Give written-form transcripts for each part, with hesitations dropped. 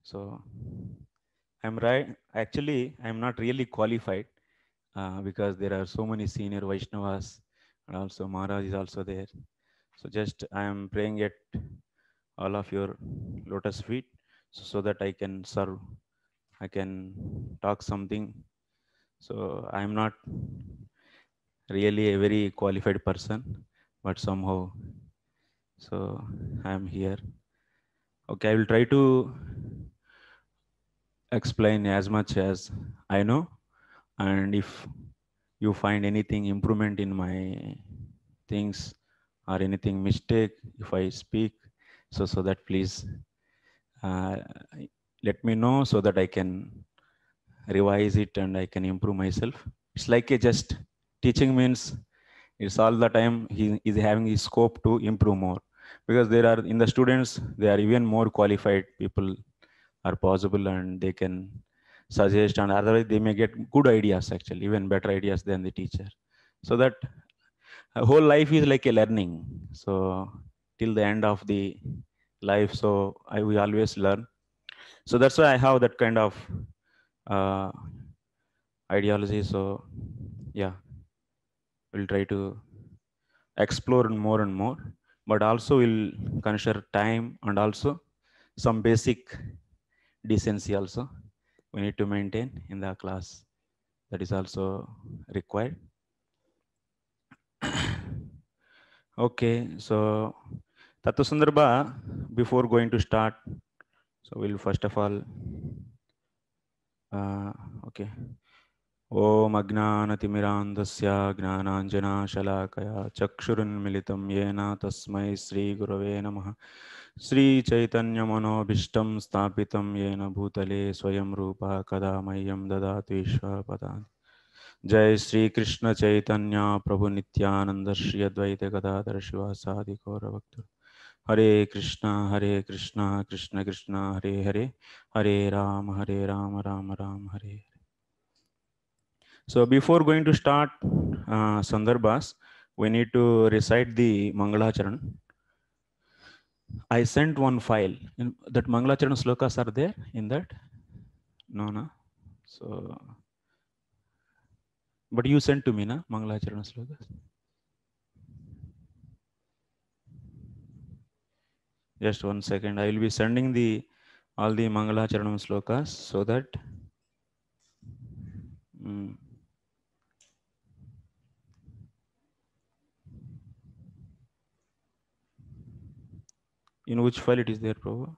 So I'm right. Actually, I'm not really qualified because there are so many senior Vaishnavas and also Maharaj is also there. So just I am praying at all of your lotus feet so that I can serve. I can talk something. So I am not really a very qualified person, but somehow, so I am here. Okay, I will try to explain as much as I know, and if you find anything improvement in my things or anything mistake if I speak, so that please uh, let me know so that I can revise it and I can improve myself. It's like a just teaching means it's all the time he is having his scope to improve more, because there are in the students they are even more qualified people are possible and they can suggest, and otherwise they may get good ideas, actually even better ideas than the teacher. So that whole life is like a learning. So till the end of the life, so I we always learn. So that's why I have that kind of uh, ideology. So yeah, we'll try to explore more and more, but also we'll consider time and also some basic decency also we need to maintain in the class. That is also required. Okay, so Tattva Sandarbha, before going to start, so we'll first of all, okay. ॐ अज्ञानतिमिरान्धस्य ज्ञानाञ्जनाशलाकया चक्षुरुन्मिलितं येन तस्मै श्रीगुरवे नमः। श्रीचैतन्यमनोभीष्टं स्थापितं येन भूतले स्वयं रूपः कदा मह्यं ददातु ईश्वरपदान्। जय श्री कृष्ण चैतन्य प्रभु नित्यानंद श्री अद्वैत गदाधर शिवासादि गौरभक्त। हरे कृष्णा कृष्ण कृष्ण हरे हरे, हरे राम राम राम हरे। So before going to start Sandarbhas, we need to recite the Mangalacharan. I sent one file. In that Mangalacharan slokas are there in that? No, no. So, but you sent to me, na Mangalacharan slokas. Just 1 second. I will be sending the all the Mangalacharan slokas so that. Mm, in which file it is there, Prabhu?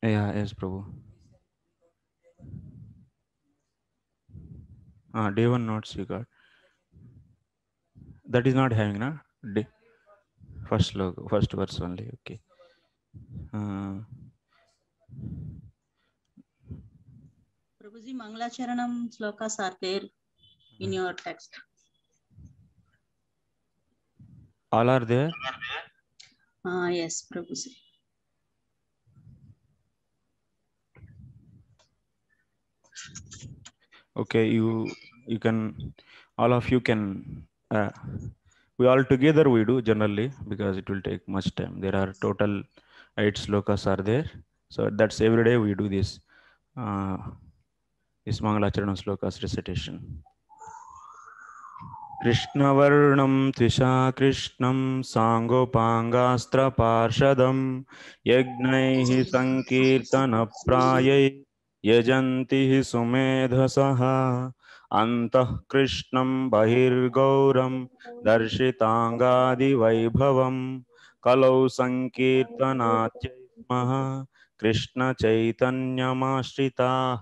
Yeah, yes, Prabhu. Day one notes you got. That is not having, na? Day, first logo, first verse only. Okay. Uh, Prabhuji, Mangalacharanam slokas are there in your text. all are there. Yes, Prabhuji. Okay, you can, all of you can. We all together we do generally because it will take much time. There are total 8 slokas are there. So that's every day we do this. This Mangalacharan slokas recitation. कृष्णवर्णं त्विषा कृष्णं साङ्गोपाङ्गास्त्रपार्षदं यज्ञैः सङ्कीर्तनप्रायै यजन्ति हि सुमेधसः अन्तः कृष्णं बहिर्गौरं दर्शिताङ्गादिवैभवं कलौ सङ्कीर्तनात्यैस्मः कृष्णचैतन्यमाश्रिताः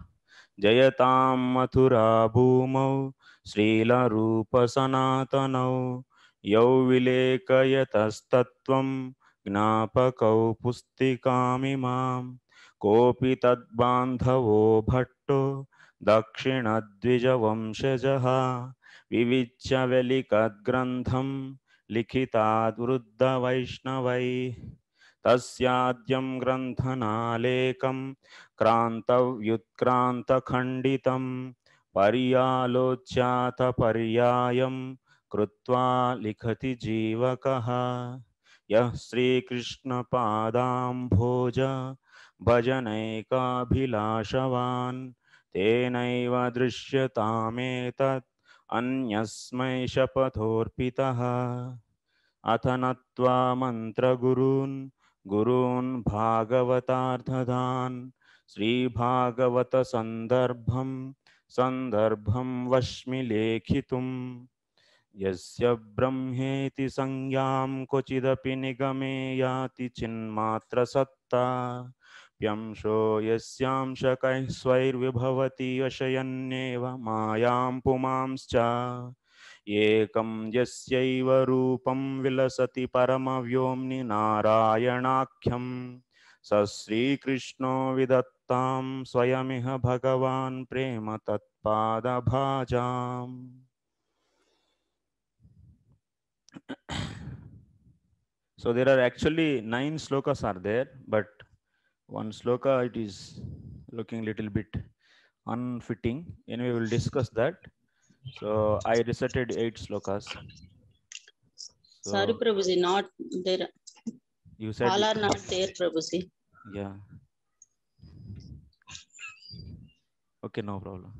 जयतां मथुरा भूमौ श्रीलरूपसनातनौ यौ विलेकयतस्तत्त्वं ज्ञापकौ पुस्तिकामिमां कोऽपि तद्बान्धवो भट्टो दक्षिणद्विजवंशजः विविच्य वेलिकग्रन्थं लिखिताद्वृद्धवैष्णवैः तस्याद्यं ग्रन्थनालेकं क्रान्तव्युत्क्रान्तखण्डितं पर्यालोच्यातपर्यायं कृत्वा लिखति जीवकः यः श्रीकृष्णपादाम्भोज भजनैकाभिलाषवान् तेनैव दृश्यतामेतत् अन्यस्मै शपथोऽर्पितः अथ नत्वा मन्त्रगुरून् गुरून् भागवतार्थदान् श्रीभागवतसन्दर्भं सन्दर्भं वश्मि लेखितुम् यस्य ब्रह्मेति संज्ञां क्वचिदपि निगमे याति चिन्मात्रसत्ता प्यंशो यस्यांशकैः स्वैर्विभवति वशयन्नेव मायां पुमांश्च एकं यस्यैव रूपं विलसति परमव्योम्नि नारायणाख्यं स श्रीकृष्णो विदत्तां स्वयमिह भगवान् प्रेम तत्पादभाजाम्. So there are actually 9 slokas are there, but one sloka it is looking little bit unfitting. Anyway, we will discuss that. So I recited 8 slokas. Sorry, So Prabhuji, not there. you said All are not there, Prabhuji. yeah. Okay, no problem.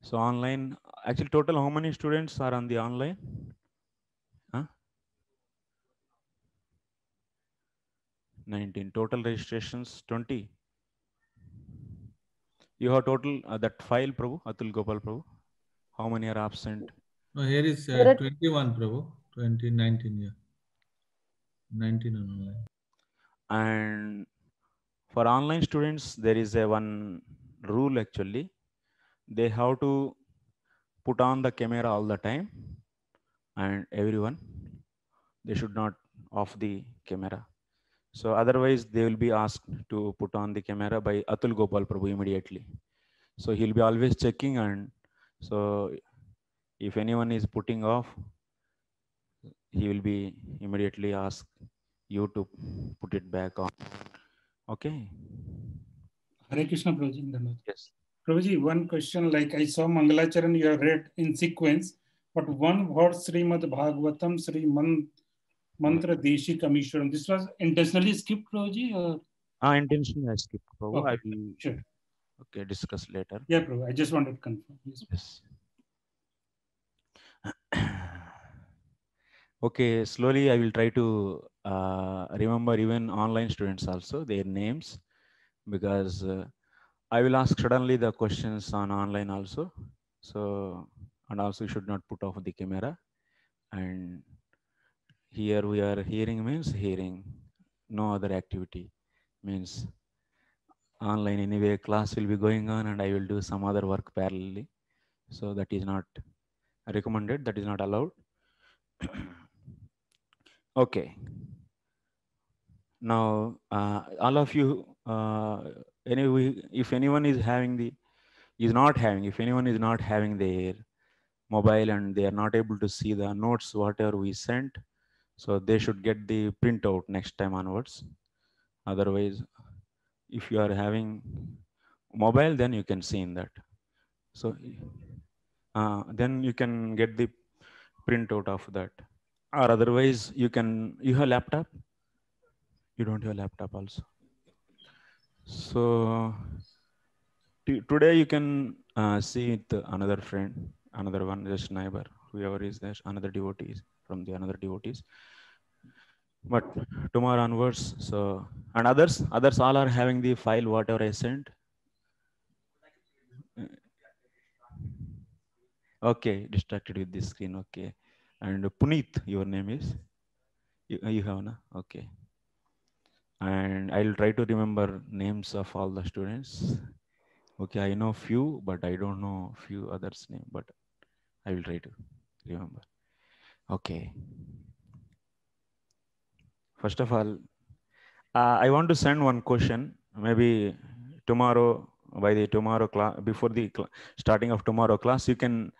So online, actually total how many students are on the online? Huh? 19. Total registrations 20. You have total that file, Prabhu, Atul Gopal Prabhu. How many are absent? No, here is 21, Prabhu. 2019, yeah. 19 online. And for online students, there is a one rule actually. They have to put on the camera all the time, and everyone, they should not off the camera. So otherwise they will be asked to put on the camera by Atul Gopal Prabhu immediately. So he'll be always checking, and so if anyone is putting off, he will be immediately asked you to put it back on. Okay. Hare Krishna, Prabhuji. Yes. Prabhuji, one question, like I saw Mangalacharan you have read in sequence, but one word Srimad Bhagavatam, Sri Mantra Deshi Kamishwaram. This was intentionally skipped, Prabhuji? Or? Intentionally I skipped, Prabhu. Okay, I will sure. Okay, discuss later. Yeah, Prabhu. I just wanted to confirm. Yes. Okay, slowly I will try to remember even online students also, their names, because I will ask suddenly the questions on online also. So, and also you should not put off the camera. And here we are hearing means hearing, no other activity means online anyway, class will be going on and I will do some other work parallelly. So that is not recommended, that is not allowed. Okay. Now, all of you, anyway, if anyone is having if anyone is not having their mobile and they are not able to see the notes, whatever we sent, so they should get the printout next time onwards. Otherwise, if you are having mobile, then you can see in that. So then you can get the printout of that. Or otherwise, you have laptop? You don't have laptop also. So today you can see with another friend, another one, just neighbor, whoever is there, another devotees from the another devotees. But tomorrow onwards, so and others all are having the file whatever I sent. Okay, distracted with this screen. Okay, and Puneet, your name is you have na? Okay, and I'll try to remember names of all the students. Okay, I know few, but I don't know few others' name, but I will try to remember. Okay. First of all, I want to send one question. Maybe tomorrow, by the tomorrow class, before the starting of tomorrow class, you can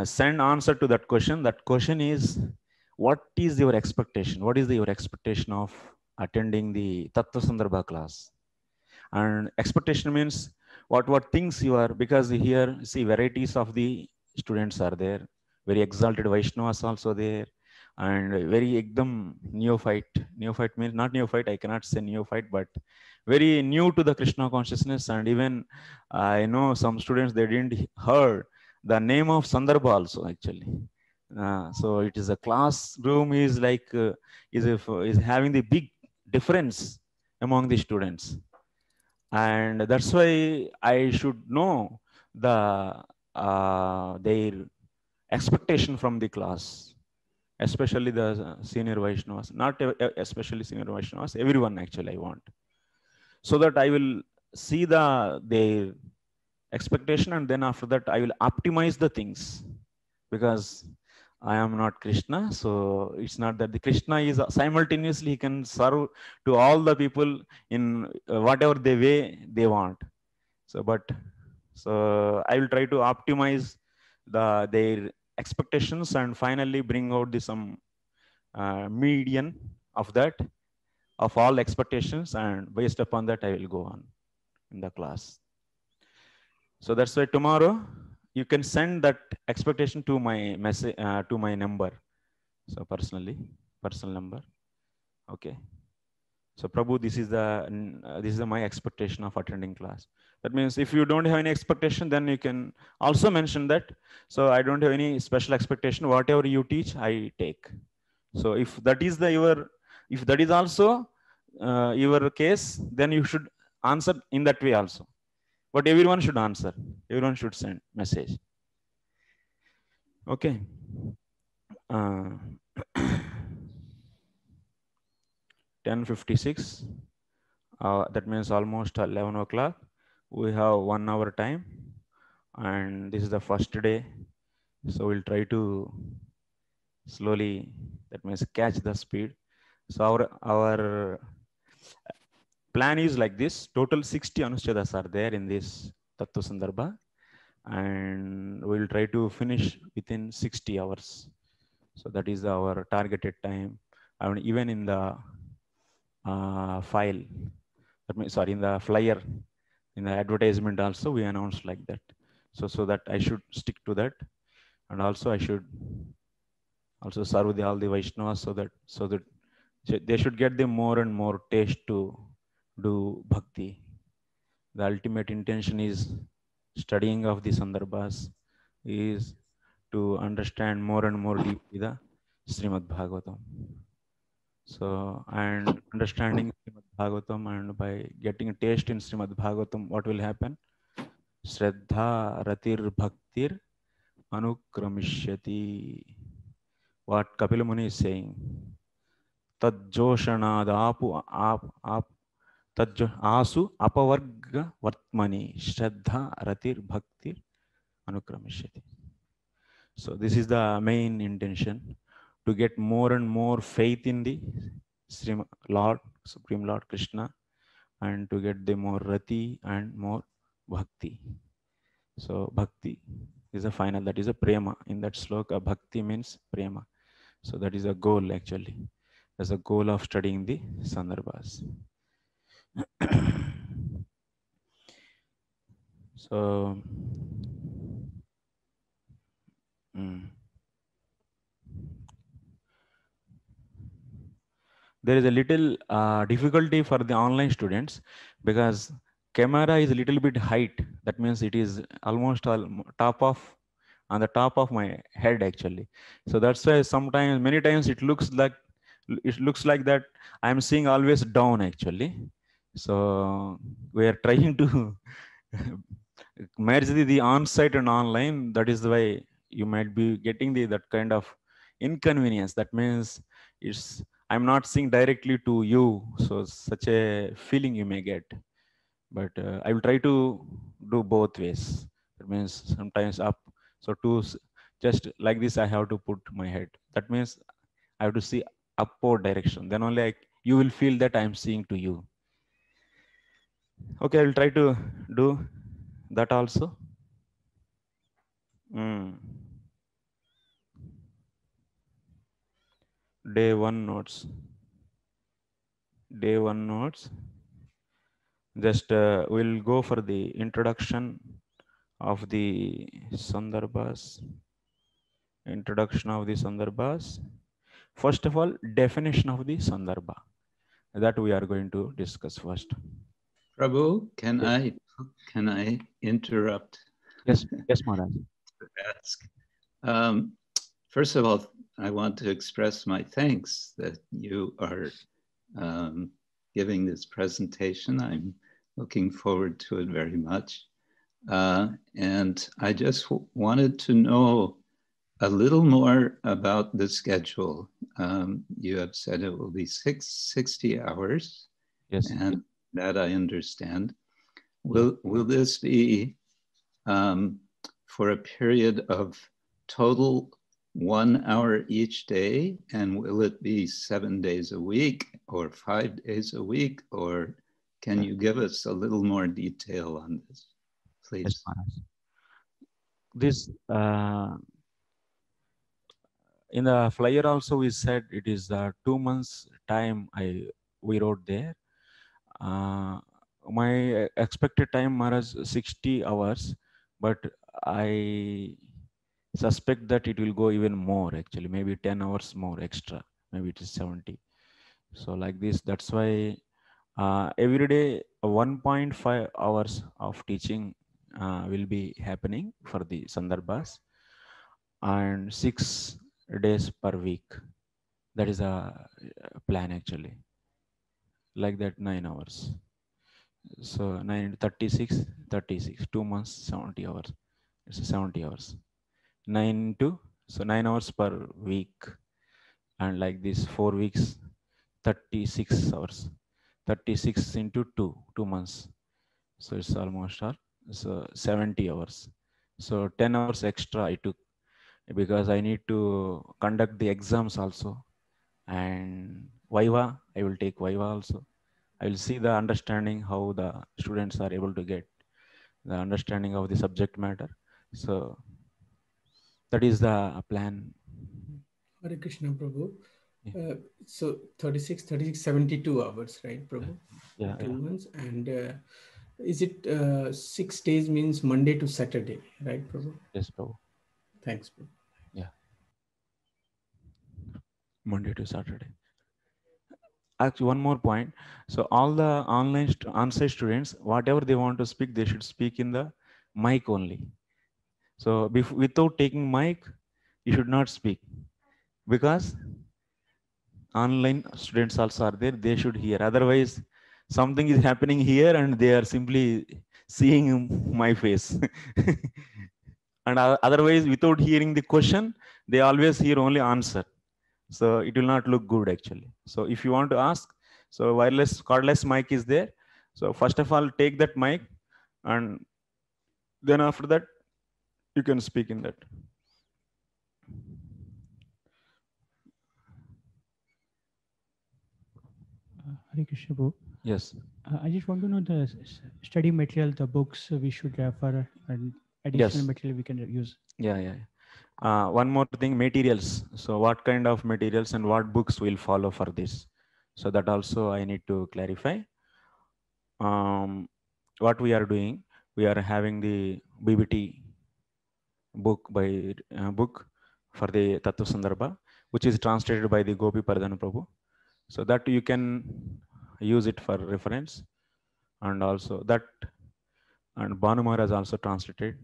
send answer to that question. That question is, what is your expectation? What is your expectation of attending the Tattva Sandarbha class. And expectation means what things you are, because here see varieties of the students are there, very exalted Vaishnavas also there, and very ekdam neophyte means not neophyte, I cannot say neophyte, but very new to the Krishna consciousness. And even I know some students, they didn't heard the name of Sandarbha also actually. So it is a classroom is like is having the big difference among the students, and that's why I should know the their expectation from the class, especially the senior Vaishnavas, not especially senior Vaishnavas, everyone actually I want, so that I will see their expectation, and then after that I will optimize the things, because I am not Krishna. So it's not that the Krishna is simultaneously he can serve to all the people in whatever the way they want. So but so I will try to optimize their expectations and finally bring out the some median of that, of all expectations, and based upon that I will go on in the class. So that's why tomorrow you can send that expectation to my message, to my number. So personal number. Okay. So Prabhu, this is my expectation of attending class. That means if you don't have any expectation, then you can also mention that. So I don't have any special expectation. Whatever you teach, I take. So if that is if that is also your case, then you should answer in that way also. But everyone should answer. Everyone should send message. Okay. 10:56. That means almost 11 o'clock. We have 1 hour time, and this is the first day. So we'll try to slowly, that means catch the speed. So our plan is like this. Total 60 Anushchadas are there in this Tattva Sandarbha, and we'll try to finish within 60 hours. So that is our targeted time. I mean, even in the file, that means, sorry, in the flyer, in the advertisement also, we announced like that. So that I should stick to that, and also I should also serve all the Vaishnavas, so that they should get the more and more taste to do bhakti. The ultimate intention is studying of the Sandarbhas is to understand more and more deeply the Srimad Bhagavatam. So, and understanding Srimad Bhagavatam, and by getting a taste in Srimad Bhagavatam, what will happen? Shraddha Ratir Bhaktir Anukramishati. What Kapila Muni is saying. Tadjoshanad asu apavarga vartmani Shraddha Ratir Bhaktir Anukramishati. So this is the main intention, to get more and more faith in the Lord, Supreme Lord Krishna, and to get the more rati and more bhakti. So bhakti is a final, that is a prema. In that sloka, bhakti means prema. So that is a goal actually. That's a goal of studying the Sandarbhas. So there is a little difficulty for the online students, because camera is a little bit height. That means it is almost on the top of my head actually. So that's why sometimes, many times it looks like that I'm seeing always down actually. So we are trying to merge the on-site and online. That is why you might be getting that kind of inconvenience. That means I'm not seeing directly to you, so such a feeling you may get. But I will try to do both ways. That means sometimes up. So just like this, I have to put my head. That means I have to see upward direction. Then only you will feel that I'm seeing to you. Okay, I will try to do that also. Day 1 notes. day one notes. Just we'll go for the introduction of the Sandarbhas. Introduction of the Sandarbhas. First of all, definition of the Sandarbha. That we are going to discuss first. Prabhu, can Yes. I interrupt? Yes, yes, Maharaj. Ask. First of all, I want to express my thanks that you are giving this presentation. I'm looking forward to it very much. And I just wanted to know a little more about the schedule. You have said it will be 60 hours. Yes. And that I understand. Will this be for a period of total 1 hour each day? And will it be 7 days a week or 5 days a week? Or can you give us a little more detail on this, please? Yes, Maharaj. This in the flyer also we said it is 2 months time we wrote there. My expected time, Maharaj, 60 hours, but I suspect that it will go even more actually, maybe 10 hours more extra, maybe it is 70. So like this, that's why every day 1.5 hours of teaching will be happening for the Sandarbhas and 6 days per week. That is a plan actually, like that 9 hours. So 9 into 36, 36, 2 months, 70 hours. It's 70 hours. 9 into, so 9 hours per week. And like this, 4 weeks, 36 hours. 36 into 2 months. So it's almost all. So 70 hours. So 10 hours extra I took because I need to conduct the exams also. And Viva, I will take Viva also. I will see the understanding how the students are able to get the understanding of the subject matter. So that is the plan. Hare Krishna, Prabhu. Yeah. So 36, 72 hours, right, Prabhu? Yeah, 2 yeah. months. And is it 6 days means Monday to Saturday, right, Prabhu? Yes, Prabhu. Thanks, Prabhu. Yeah. Monday to Saturday. Actually, one more point. So all the online on-site students, whatever they want to speak, they should speak in the mic only. So without taking mic, you should not speak because online students also are there. They should hear. Otherwise, something is happening here and they are simply seeing my face. And otherwise, without hearing the question, they always hear only answer. So it will not look good actually. So if you want to ask, so wireless cordless mic is there. So first of all, take that mic and then after that, you can speak in that. Hare Krishna, Prabhu. Yes. I just want to know the study material, the books we should refer, and additional material we can use. Yeah. One more thing, materials. So what kind of materials and what books will follow for this? So that also I need to clarify. What we are doing, we are having the BBT book for the Tattva Sandarbha, which is translated by the Gopi Pardhan Prabhu. So that you can use it for reference. And also that, and Banu Maharaj also translated,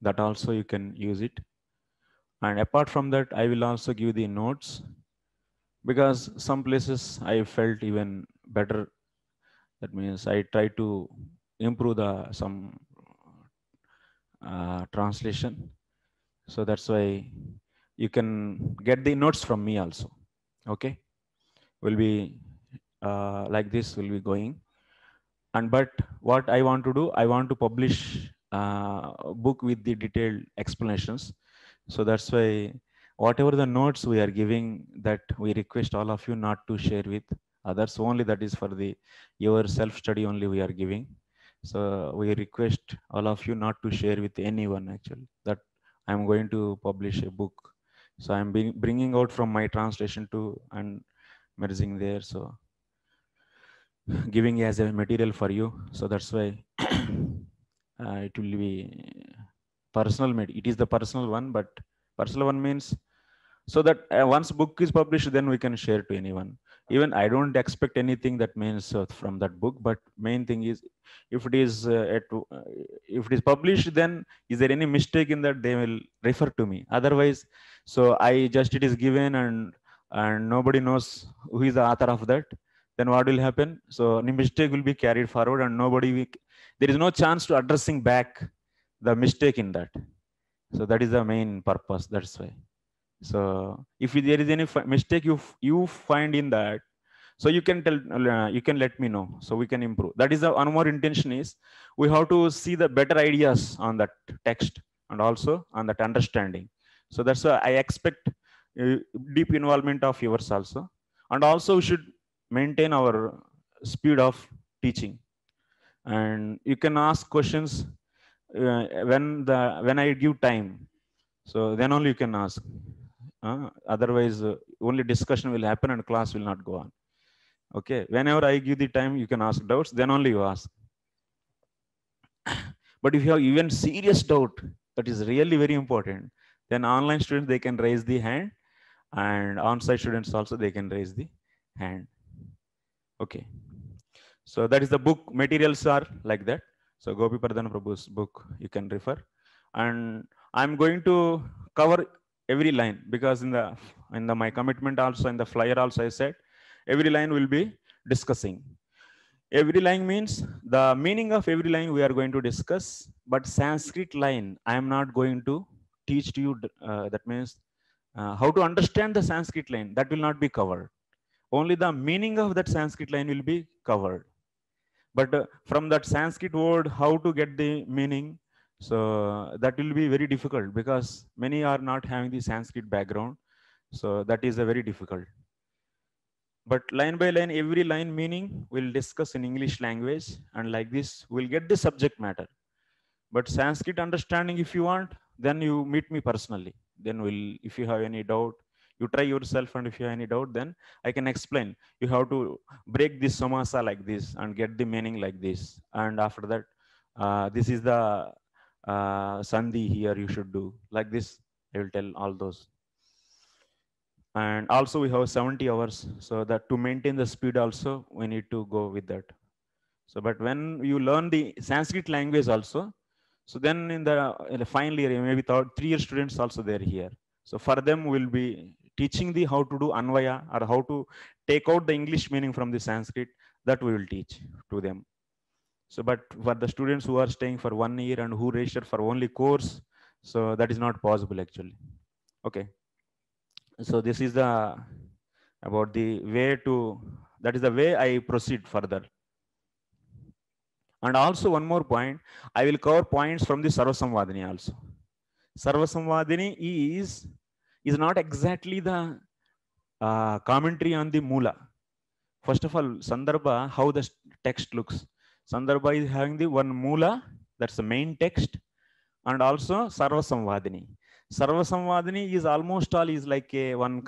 that also you can use it. And apart from that, I will also give the notes because some places I felt even better. That means I try to improve some translation. So that's why you can get the notes from me also. Okay, will be like this will be going. And but what I want to do, I want to publish a book with the detailed explanations. So that's why whatever the notes we are giving, that we request all of you not to share with others. Only that is for the your self study only we are giving. So we request all of you not to share with anyone actually. That I'm going to publish a book. So I'm bringing out from my translation to and merging there. So giving as a material for you. So that's why it will be personal. It is the personal one, but personal one means so that once book is published, then we can share to anyone. Even I don't expect anything that means from that book, but main thing is if it is if it is published, then is there any mistake in that, they will refer to me. Otherwise, so I just it is given and nobody knows who is the author of that, then what will happen? So any mistake will be carried forward and nobody will, there is no chance to addressing back the mistake in that. So that is the main purpose. That's why. So if there is any mistake you find in that, so you can tell, you can let me know, so we can improve. That is the one more intention is we have to see the better ideas on that text and also on that understanding. So that's why I expect deep involvement of yours also, and also we should maintain our speed of teaching. And you can ask questions when I give time. So then only you can ask. Otherwise, only discussion will happen and class will not go on. Okay. Whenever I give the time, you can ask doubts. Then only you ask. But if you have even serious doubt, that is really very important. Then online students, they can raise the hand, and on-site students also, they can raise the hand. Okay. So that is the book materials are like that. So Gopi Pradhan Prabhu's book, you can refer. And I'm going to cover every line, because in the my commitment also, in the flyer also I said every line will be discussing. Every line means the meaning of every line we are going to discuss, but Sanskrit line I am not going to teach to you. That means how to understand the Sanskrit line, that will not be covered. Only the meaning of that Sanskrit line will be covered. But from that Sanskrit word, how to get the meaning, so that will be very difficult, because many are not having the Sanskrit background. So that is a very difficult. But line by line, every line meaning we'll discuss in English language, and like this we'll get the subject matter. But Sanskrit understanding, if you want, then you meet me personally. Then we'll, if you have any doubt, you try yourself, and if you have any doubt, then I can explain. You have to break this samasa like this and get the meaning like this. And after that, this is the sandhi here you should do like this. I will tell all those. And also we have 70 hours, so that to maintain the speed also we need to go with that. So, but when you learn the Sanskrit language also, so then in the final year, maybe 3-year students also there here. So for them we'll be teaching the how to do anvaya, or how to take out the English meaning from the Sanskrit, that we will teach to them. So, but for the students who are staying for 1 year and who register for only course, so that is not possible actually. Okay. So this is the about the way to, that is the way I proceed further. And also one more point, I will cover points from the Sarvasamvadini also. Sarvasamvadini is not exactly the commentary on the Mula. First of all, Sandarbha, how the text looks. Sandarbha is having the one Mula, that's the main text, and also Sarvasamvadini. Sarvasamvadini is almost all is like a one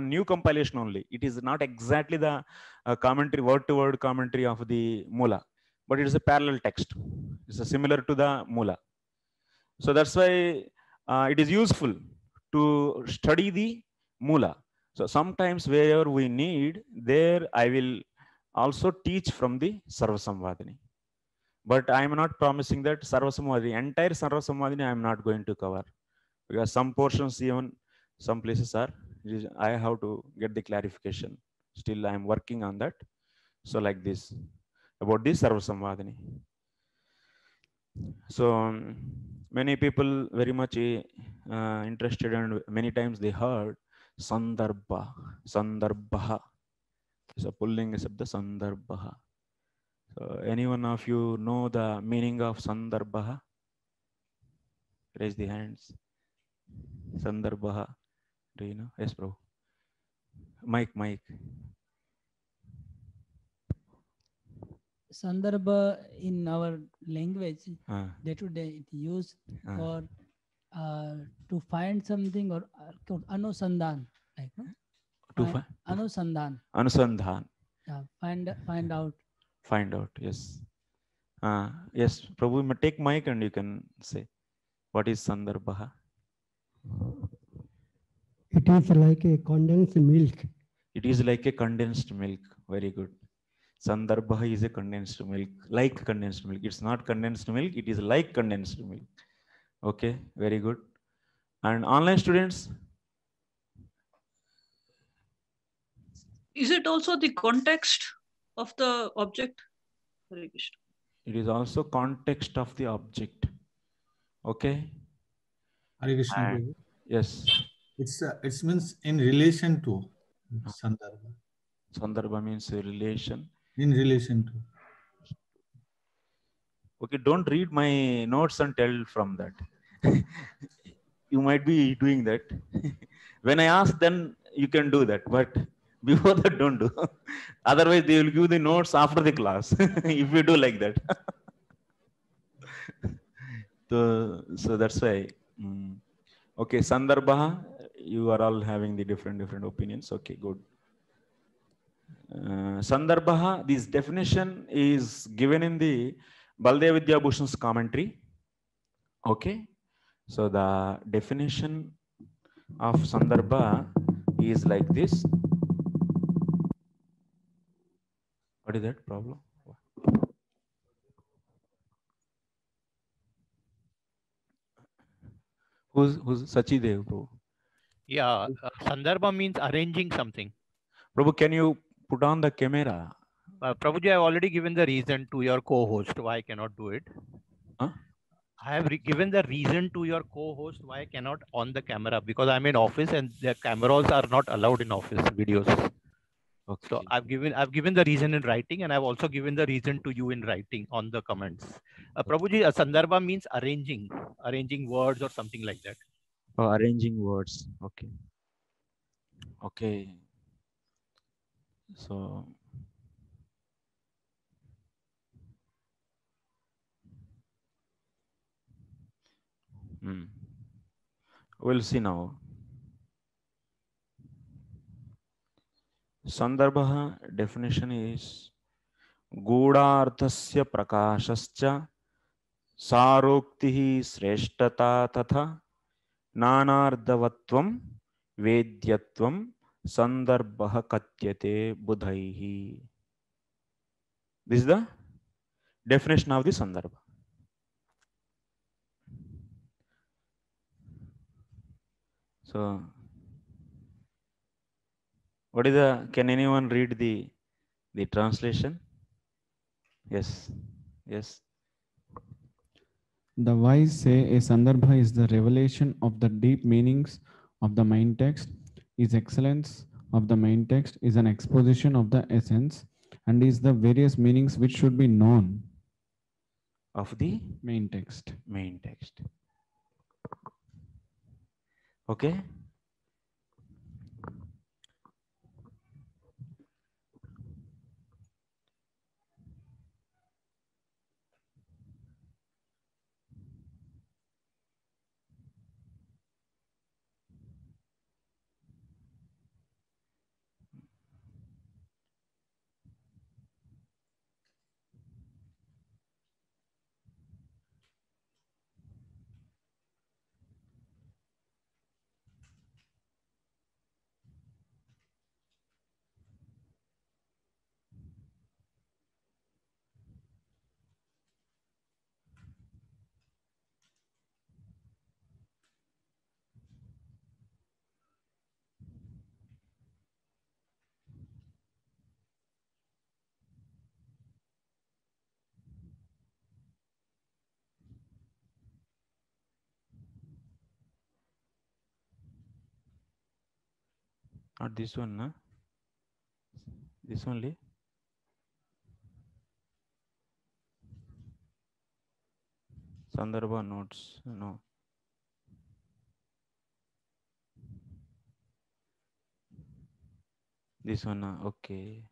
new compilation only. It is not exactly the commentary, word to word commentary of the Mula, but it is a parallel text. It's similar to the Mula. So that's why it is useful to study the Mula. So sometimes wherever we need, there I will also teach from the Sarvasamvadini. But I am not promising that Sarvasamvadini, entire Sarvasamvadini I am not going to cover, because some portions, even some places are, I have to get the clarification. Still I am working on that. So like this, about this Sarvasamvadini. So many people very much interested, and many times they heard Sandarbha. Sandarbha is a pulling shabda, Sandarbha. So any one of you know the meaning of Sandarbha? Raise the hands. Sandarbha. Do you know? Yes, bro. Mike. Sandarbha in our language, day to day it used for to find something, or anusandhan, like no? To find Anusandhan. Anusandhan. Yeah, find out. Find out, yes. Yes, Prabhu, take mic and you can say, what is Sandarbha? It is like a condensed milk. It is like a condensed milk. Very good. Sandarbha is a condensed milk, like condensed milk. It's not condensed milk, it is like condensed milk. Okay, very good. And online students? Is it also the context of the object? It is also context of the object. Okay. Hare Krishna, Prabhu. Yes. It means in relation to Sandarbha. Sandarbha means a relation. In relation to. Okay, don't read my notes and tell from that. You might be doing that. When I ask, then you can do that. But before that, don't do. Otherwise, they will give the notes after the class if you do like that. So that's why. Okay, Sandarbha, you are all having the different opinions. Okay, good. Sandarbha, this definition is given in the Baldev Vidyabhushan's commentary. Okay, so the definition of Sandarbha is like this. What is that problem? Who's Sachidev, Prabhu? Yeah, Sandarbha means arranging something. Prabhu, can you put on the camera? Prabhuji, I have already given the reason to your co-host why I cannot do it. Huh? I have given the reason to your co-host why I cannot on the camera, because I'm in office and the cameras are not allowed in office videos. Okay. So I've given the reason in writing, and I've also given the reason to you in writing on the comments. Prabhuji, Sandarbha means arranging words or something like that. Oh, arranging words. Okay. Okay. So we'll see now. Sandarbha definition is गूढ़ार्थस्य प्रकाशश्च सारोक्तिः श्रेष्ठता तथा नानार्धवत्वं वेद्यत्वं संदर्भः कथ्यते बुधैः. This is the definition of the Sandarbha. So what is the, can anyone read the translation? Yes. Yes. The wise say a Sandarbha is the revelation of the deep meanings of the main text, is excellence of the main text, is an exposition of the essence, and is the various meanings which should be known of the main text. Main text. Okay. Not this one, no? This only. Sandarbha notes, no. This one, okay.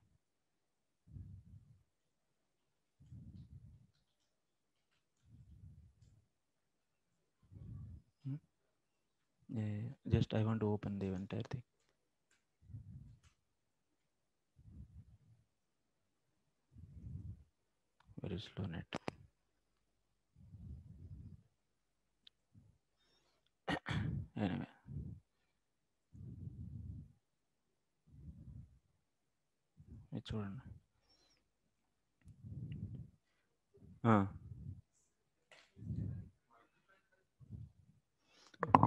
Yeah, just I want to open the entire thing. Very slow net. Anyway. చూడండి.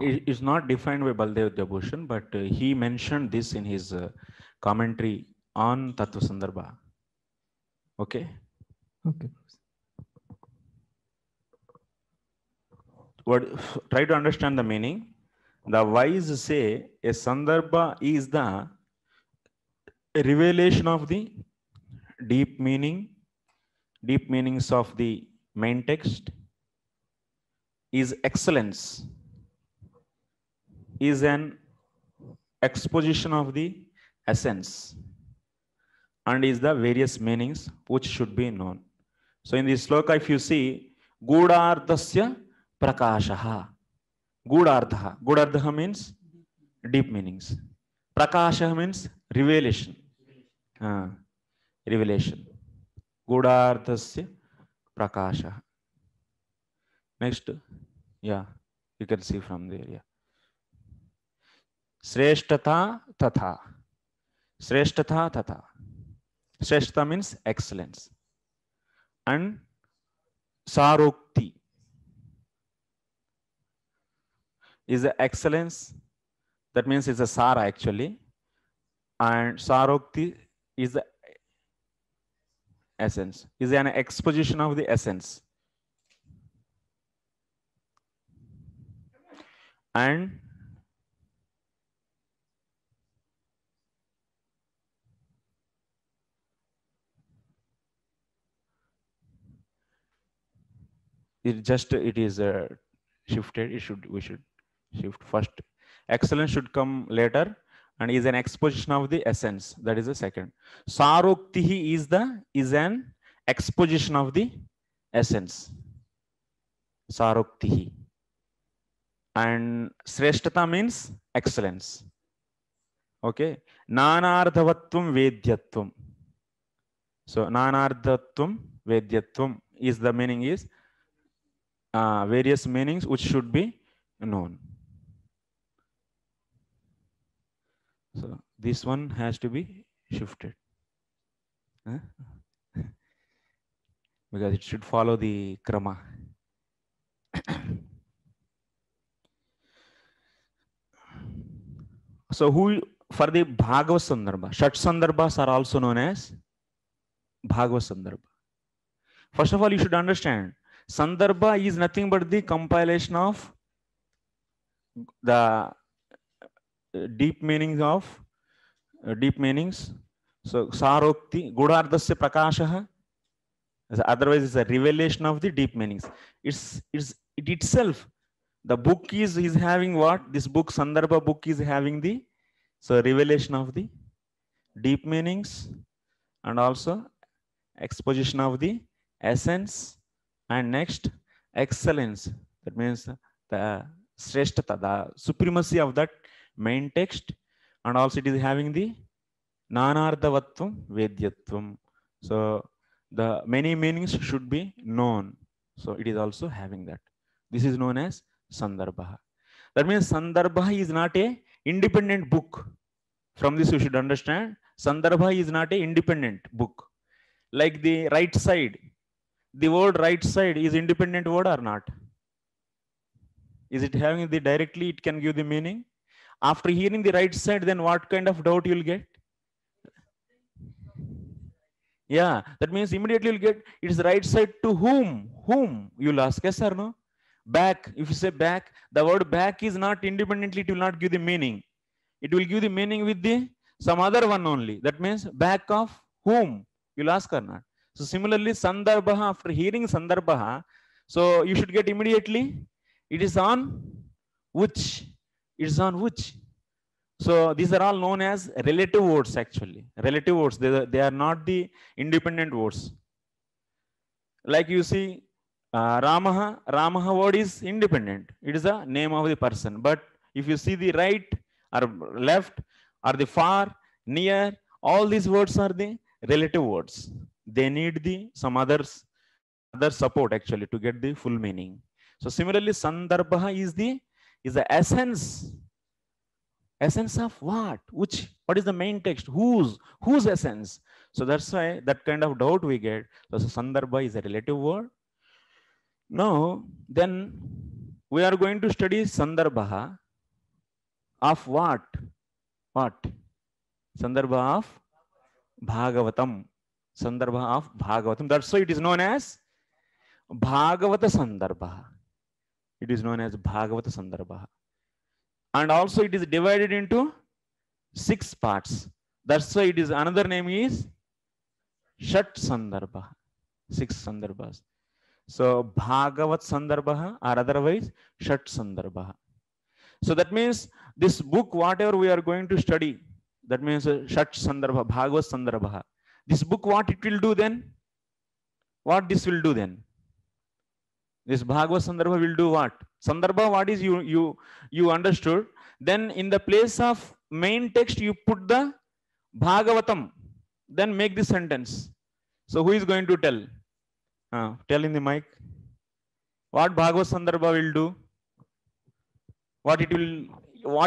It is not defined by Baldev Jabushan, but he mentioned this in his commentary on Tattva Sandarbha. Okay? Okay. Try to understand the meaning. The wise say a Sandarbha is the revelation of the deep meanings of the main text, is excellence, is an exposition of the essence, and is the various meanings which should be known. So in this sloka, if you see, Gudardhasya Prakashaha. Gudardha. Gudardha means deep meanings. Prakasha means revelation. Revelation. Gudardhasya Prakashaha. Next. Yeah, you can see from there. Yeah. Sreshtata Tatha. Sreshtata Tatha. Sreshtata means excellence. And Sarokti is the excellence. That means it's a Sara actually. And Sarokti is the essence. Is an exposition of the essence. And it is shifted. We should shift first. Excellence should come later and is an exposition of the essence. That is the second. Saroktihi is an exposition of the essence. Saroktihi. And Sreshtata means excellence. Okay. Nanardhavatvam Vedyatvam. So Nanardhavatvam Vedyatvam is the meaning is various meanings which should be known. So this one has to be shifted. Because it should follow the krama. So for the Bhagavad Sandarbha, Shat Sandarbhas are also known as Bhagavad Sandarbha. First of all, you should understand, Sandarbha is nothing but the compilation of the deep meanings. So Sarokti, Gudardhasya Prakashaha. Otherwise, it's a revelation of the deep meanings. It itself, the book is having what? This book, Sandarbha book, is having the revelation of the deep meanings and also exposition of the essence, and next excellence. That means the Sreshtata, the supremacy of that main text, and also it is having the Nanardhavatvam Vedyatvam. So the many meanings should be known. So it is also having that. This is known as Sandarbha. That means Sandarbha is not a independent book. From this you should understand, Sandarbha is not a independent book. Like the right side, the word right side is independent word or not? Is it having the directly, it can give the meaning? After hearing the right side, then what kind of doubt you'll get? Yeah, that means immediately you'll get, it is right side to whom? Whom? You'll ask, yes or no? Back, if you say back, the word back is not independently, it will not give the meaning. It will give the meaning with the some other one only. That means back of whom? You'll ask or not? So similarly, Sandarbha, after hearing Sandarbha, so you should get immediately, it is on which? It is on which? So these are all known as relative words actually. Relative words, they are not the independent words. Like you see, Ramaha word is independent. It is the name of the person. But if you see the right or left or the far, near, all these words are the relative words. They need the some others other support actually to get the full meaning. So similarly, Sandarbha is the essence of what? What is the main text? Whose essence? So that's why that kind of doubt we get. So Sandarbha is a relative word. Now, then we are going to study Sandarbha of what? What? Sandarbha of Bhagavatam. Sandarbha of Bhagavatam. That's why it is known as Bhagavata Sandarbha. It is known as Bhagavata Sandarbha. And also it is divided into 6 parts. That's why it is another name is Shat Sandarbha. 6 Sandarbhas. So Bhagavat Sandarbha or otherwise Shat Sandarbha. So that means this book, whatever we are going to study, that means Shat Sandarbha, Bhagavat Sandarbha. This book, what it will do then? What this will do then? This Bhagavat Sandarbha will do what? Sandarbha, what is you understood? Then in the place of main text, you put the Bhagavatam. Then make the sentence. So who is going to tell? Tell in the mic. What Bhagavat Sandarbha will do? What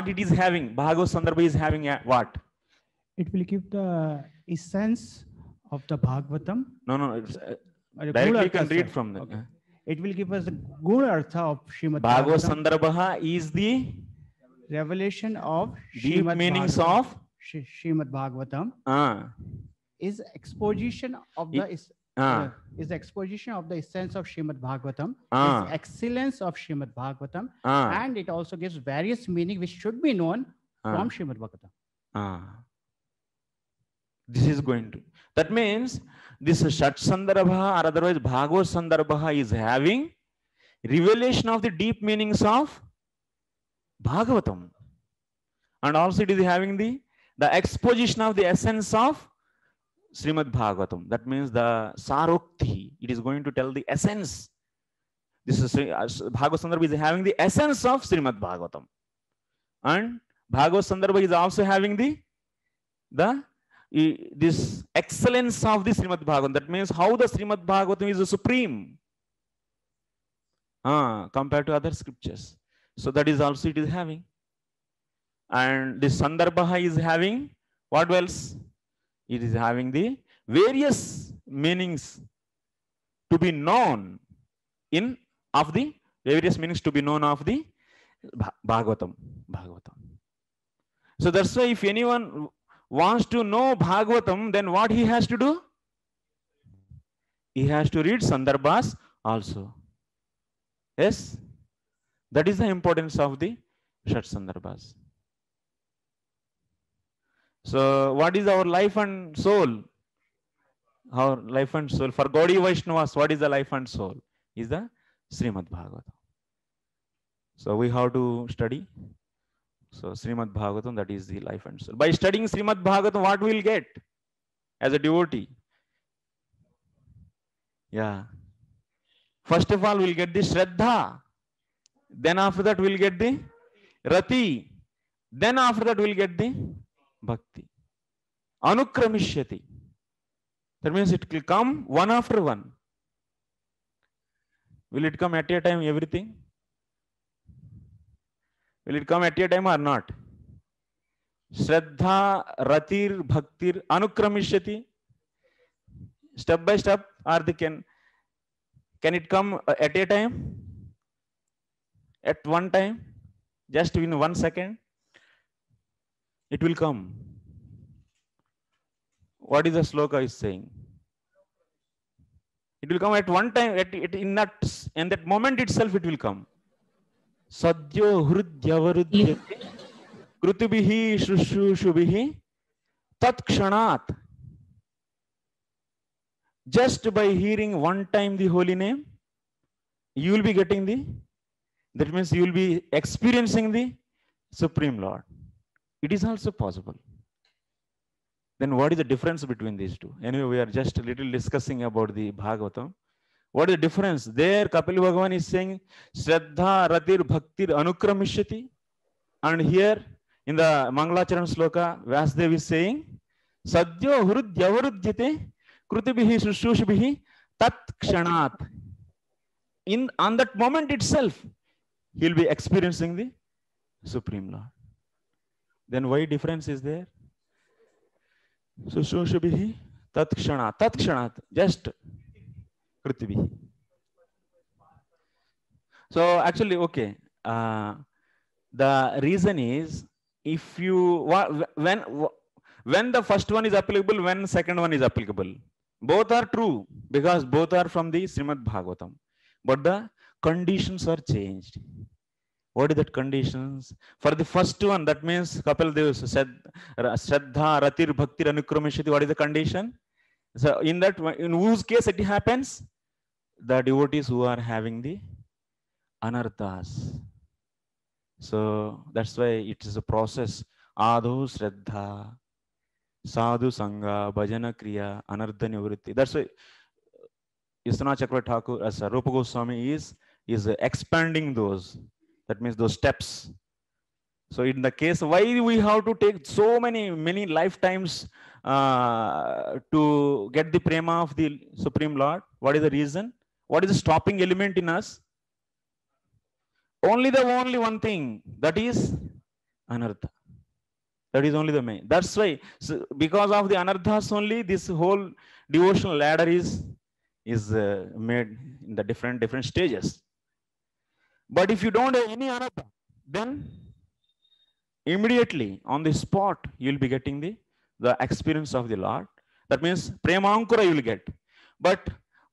it is having? Bhagavat Sandarbha is having what? It will give the essence of the Bhagavatam. No. Directly you can read from the. Okay. It will give us the good artha of Srimad Bhagavat Sandarbha is the revelation of deep meanings of Srimad Bhagavatam. Is exposition of the is the exposition of the essence of Srimad Bhagavatam, is excellence of Srimad Bhagavatam, and it also gives various meaning which should be known from Srimad Bhagavatam. This is going to. That means this Shat Sandarbha or otherwise Bhagavat Sandarbha is having revelation of the deep meanings of Bhagavatam. And also it is having the exposition of the essence of Srimad Bhagavatam. That means the Sarokti. It is going to tell the essence. This is Bhagavat Sandarbha is having the essence of Srimad Bhagavatam. And Bhagavat Sandarbha is also having this excellence of the Srimad Bhagavatam. That means how the Srimad Bhagavatam is supreme compared to other scriptures. So that is also it is having. And this Sandarbha is having what else? It is having the various meanings to be known of the Bhagavatam. So that's why if anyone wants to know Bhagavatam, then what he has to do? He has to read Sandarbhas also. Yes? That is the importance of the Shat Sandarbhas. So what is our life and soul? Our life and soul. For Gaudiya Vaishnavas, what is the life and soul? Is the Srimad Bhagavatam. So we have to study. So Srimad Bhagavatam, that is the life and soul. By studying Srimad Bhagavatam, what we will get as a devotee? Yeah. First of all, we will get the Shraddha. Then after that, we will get the Rati. Then after that, we will get the Bhakti. Anukramishyati. That means it will come one after one. Will it come at a time, everything? Will it come at a time or not? Shraddha, Ratir, Bhaktir, Anukramishyati. Step by step, or can it come at a time? At one time? Just in 1 second? It will come. What is the sloka is saying? It will come at one time, in that moment itself it will come. Sadyo hrudyavarudyate krutibihi shushushubihi tat kshanat. Just by hearing one time the holy name, you will be getting that means you will be experiencing the Supreme Lord. It is also possible. Then what is the difference between these two? Anyway, we are just a little discussing about the Bhagavatam. What is the difference? There Kapil Bhagavan is saying Shraddha, Ratir, Bhaktir, Anukramishyati. And here in the Mangalacharan sloka, Vyasdev is saying Sadyo Hrudyavarudyate Krutibihi Shushushibihi tat kshanat. On that moment itself, he'll be experiencing the Supreme Lord. Then why difference is there? So Shoshabhihi tat kshanat, just Kritibihi. So actually, okay. The reason is, if you when the first one is applicable, when second one is applicable, both are true because both are from the Srimad Bhagavatam, but the conditions are changed. What is that conditions? For the first one, that means Kapil Dev said, Shraddha, Ratir, Bhaktir, Anukrameshati. What is the condition? So in that, in whose case it happens? The devotees who are having the anarthas. So that's why it is a process. Adho Shraddha, Sadhu Sangha, Bhajana Kriya, Anardha Nivritti. That's why Isana Chakra Thakur, as Rupa Goswami is expanding those. That means those steps. So in the case, why we have to take so many lifetimes to get the prema of the Supreme Lord? What is the reason? What is the stopping element in us? Only one thing, that is anartha. That is only the main. That's why, so because of the anarthas only, this whole devotional ladder is made in the different stages. But if you don't have any anartha, then immediately on the spot you will be getting the experience of the Lord. That means prema ankura you will get. But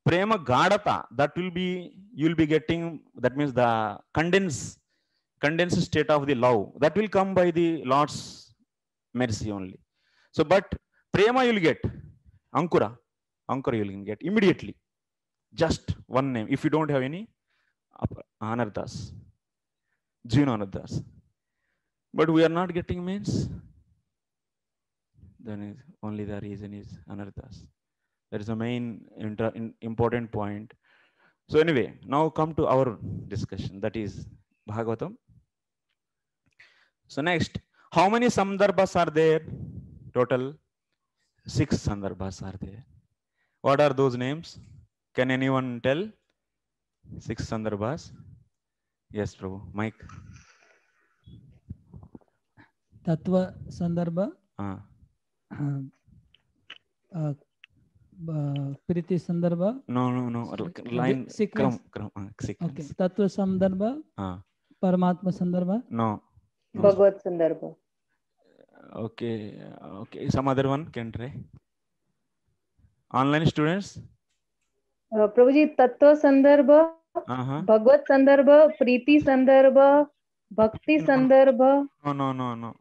prema gadata, that will be, you will be getting, that means the condensed state of the love, that will come by the Lord's mercy only. So but prema you will get, ankura you will get immediately, just one name, if you don't have any anarthas, jino anarthas. But we are not getting means, then is only the reason is anarthas. That is the main important point. So anyway, now come to our discussion, that is Bhagavatam. So next, how many Sandarbhas are there? Total 6 Sandarbhas are there. What are those names? Can anyone tell? 6 Sandarbhas. Yes, Prabhu. Mike. Tattva Sandarbha. Priti Sandarbha. No. Line. Sequence. Okay. Tattva Sandarbha. Paramatma Sandarbha. No. Bhagavad Sandarbha. Okay. Some other one can try. Online students. Prabhuji, Tattva Sandarbha, Bhagavad Sandarbha, Priti Sandarbha, Bhakti Sandarbha. No.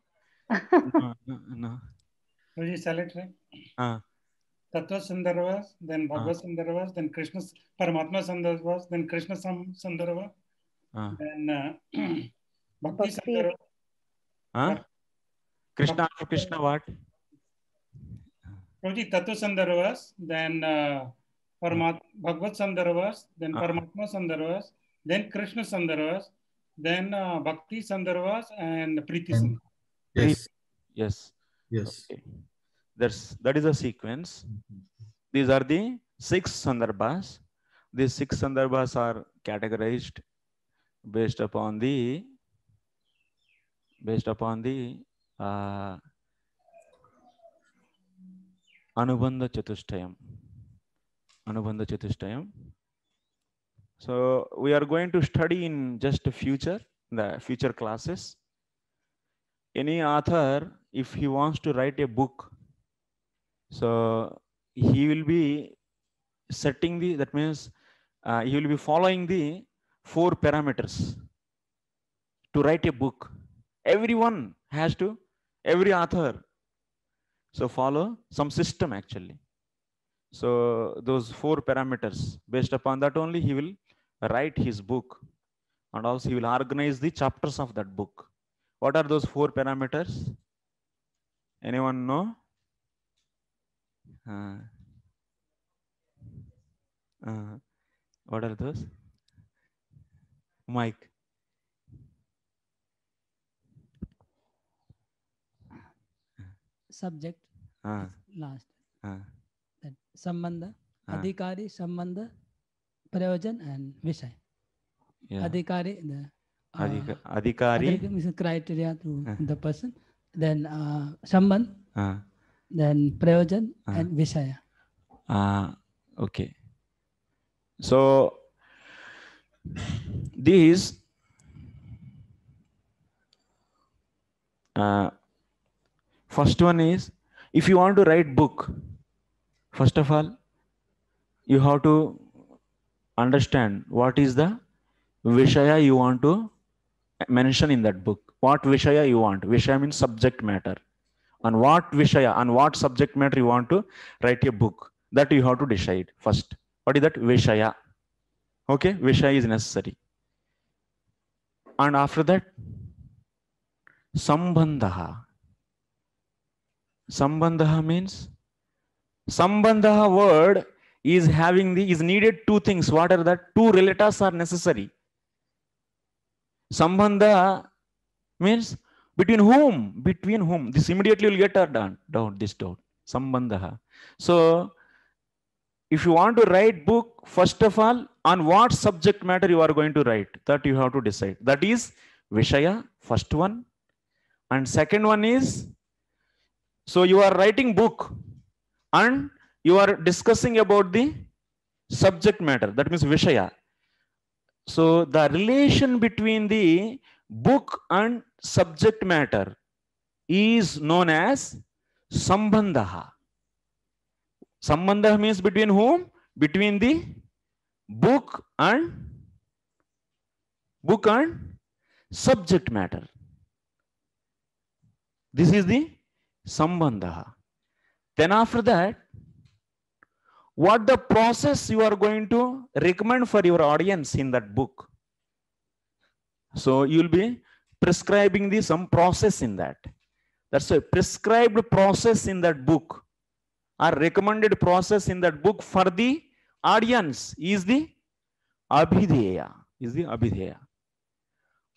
Prabhuji, select right? Tattva Sandarbhas, then Bhagavad Sandarbhas, then Krishna Paramatma Sandarbhas, then Krishna Sandarbha, then Bhakti Sandarbha. Krishna what? Prabhuji, Tattva Sandarbhas, then Bhagavad Sandarbhas, then Paramatma Sandarbhas, then Krishna Sandarbhas, then Bhakti Sandarbhas, and Priti Sandarbhas. Yes. Okay. That is a sequence. These are the 6 Sandarbhas. These 6 Sandarbhas are categorized based upon the Anubandha Chatushtayam. So we are going to study in just the future classes. Any author, if he wants to write a book, so he will be setting that means he will be following the 4 parameters to write a book. Everyone has to, every author, so follow some system actually. So those 4 parameters, based upon that only he will write his book, and also he will organize the chapters of that book. What are those 4 parameters? Anyone know? What are those? Mike. Subject. Last. That Sambandha. Adhikari, Sambandha, Prayojan, and Vishay. Yeah. Adhikari, Adhikari is a criteria to the person. Then Sambandh, then Prayojan, and Vishaya. Okay. So these first one is, if you want to write book, first of all, you have to understand what is the Vishaya you want to mention in that book. What Vishaya you want? Vishaya means subject matter. On what Vishaya, on what subject matter you want to write a book. That you have to decide first. What is that? Vishaya. Okay, Vishaya is necessary. And after that, Sambandha. Sambandha means, Sambandha word is having is needed two things. What are that? Two relatas are necessary. Sambandha means between whom? Between whom? This immediately will get down this doubt. Sambandha. So if you want to write book, first of all, on what subject matter you are going to write, that you have to decide. That is Vishaya, first one. And second one is, so you are writing book and you are discussing about the subject matter. That means Vishaya. So the relation between the book and subject matter is known as Sambandha. Sambandha means between whom? Between the book and subject matter. This is the Sambandha. Then after that, what the process you are going to recommend for your audience in that book. So you will be prescribing some process in that. That's a prescribed process in that book, or recommended process in that book for the audience is the Abhidheya.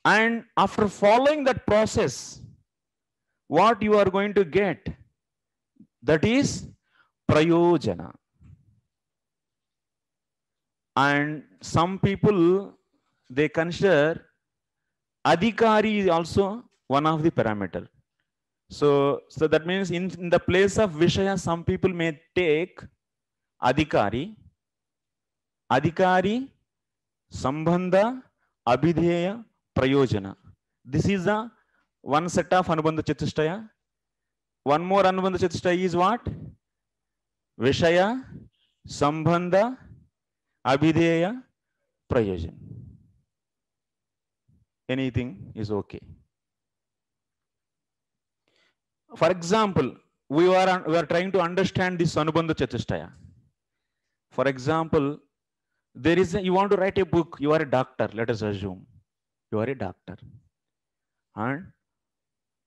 And after following that process, what you are going to get, that is Prayojana. And some people, they consider Adhikari is also one of the parameter. So that means in the place of Vishaya, some people may take Adhikari, Sambandha, Abhidheya, Prayojana. This is the one set of Anubandha Chatushtaya. One more Anubandha Chatushtaya is what? Vishaya, Sambandha, Abhidheya, Prayojana. Anything is okay. For example, we are trying to understand this Anubandha Chatushtaya. For example, there is you want to write a book. You are a doctor. Let us assume you are a doctor, and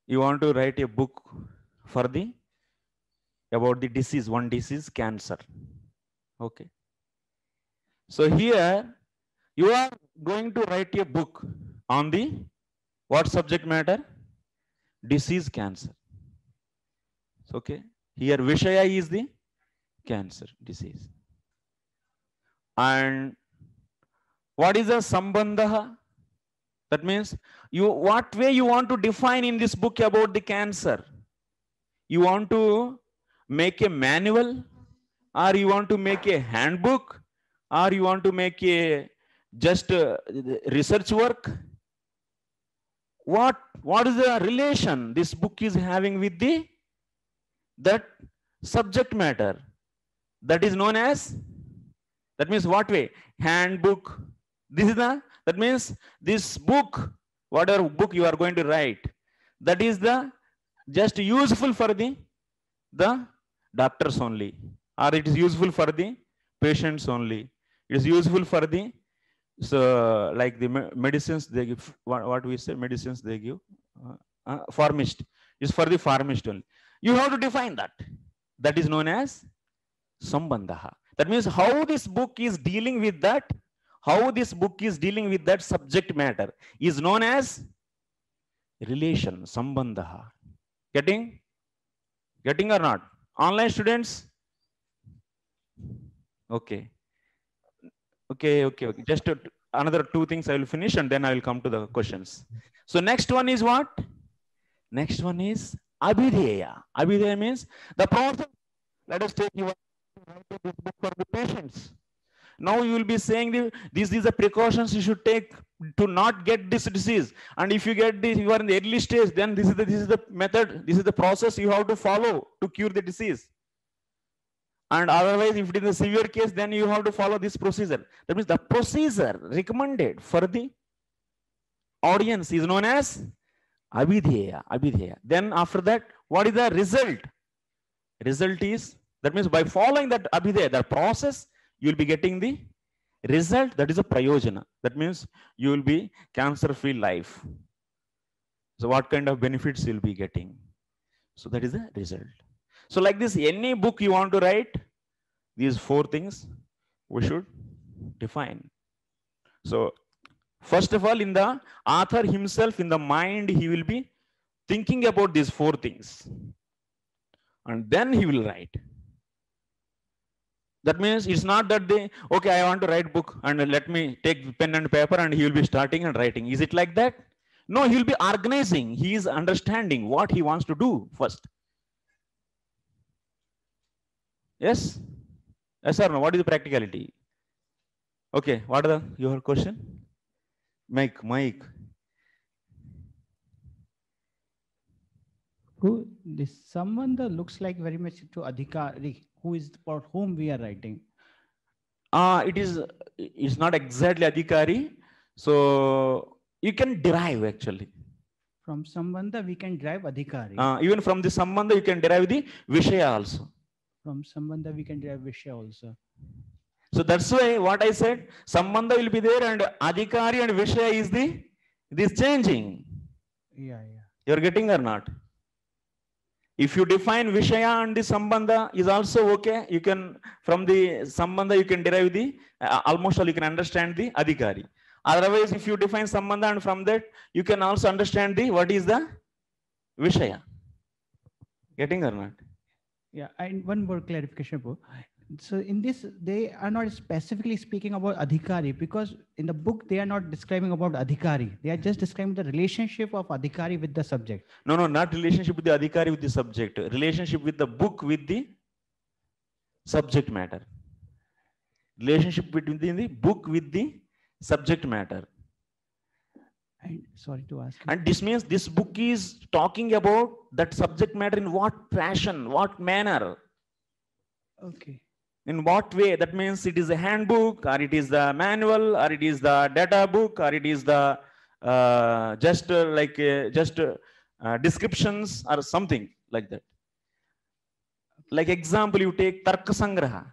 you want to write a book for about the disease. One disease, cancer. Okay. So here you are going to write a book on the what subject matter? Disease, cancer. Okay. Here Vishaya is the cancer disease. And what is the Sambandha? That means what way you want to define in this book about the cancer? You want to make a manual, or you want to make a handbook, or you want to make a just research work? What is the relation this book is having with that subject matter? That is known as, that means what way? Handbook. This is that means this book, whatever book you are going to write, that is just useful for the doctors only, or it is useful for the patients only. It is useful for the, so like the medicines they give, what we say, medicines they give, pharmacist. It's for the pharmacist only. You have to define that. That is known as Sambandha. That means how this book is dealing with that, subject matter is known as relation, Sambandha. Getting or not? Online students? Okay. Okay. Just another two things I will finish and then I will come to the questions. So next one is what? Next one is abhideya. Abhideya means the process. Let us take you this book for the patients. Now you will be saying these are the precautions you should take to not get this disease. And if you get this, you are in the early stage, then this is the method, this is the process you have to follow to cure the disease. And otherwise, if it is a severe case, then you have to follow this procedure. That means the procedure recommended for the audience is known as abhideya. Then after that, what is the result? Result is, that means by following that abhideya, the process, you will be getting the result, that is a prayojana. That means you will be cancer-free life. So what kind of benefits you will be getting? So that is the result. So like this, any book you want to write, these four things we should define. So first of all, in the author himself, in the mind, he will be thinking about these four things. And then he will write. That means it's not that okay, I want to write book and let me take pen and paper and he will be starting and writing. Is it like that? No, he will be organizing. He is understanding what he wants to do first. Yes? Yes or no? What is the practicality? Okay, what are your question? Mike. Who this Sambandha looks like very much to Adhikari, who is for whom we are writing. It's not exactly Adhikari. So you can derive actually. From Sambandha, we can derive Adhikari. Even from the Sambandha, you can derive the Vishaya also. From Sambandha, we can derive Vishaya also. So that's why what I said, Sambandha will be there and Adhikari and Vishaya is this changing. Yeah. You're getting or not? If you define Vishaya and the Sambandha is also okay. You can, from the Sambandha, you can derive the, almost all you can understand the Adhikari. Otherwise, if you define Sambandha and from that, you can also understand what is the Vishaya. Getting or not? Yeah, and one more clarification, Prabhu. So in this, they are not specifically speaking about Adhikari, because in the book, they are not describing about Adhikari. They are just describing the relationship of Adhikari with the subject. No, not relationship with the Adhikari with the subject. Relationship with the book with the subject matter. Relationship between the book with the subject matter. And sorry to ask. And this means this book is talking about that subject matter in what fashion, what manner. Okay. In what way? That means it is a handbook, or it is the manual, or it is the data book, or it is the descriptions or something like that. Like example, you take Tarka Sangraha.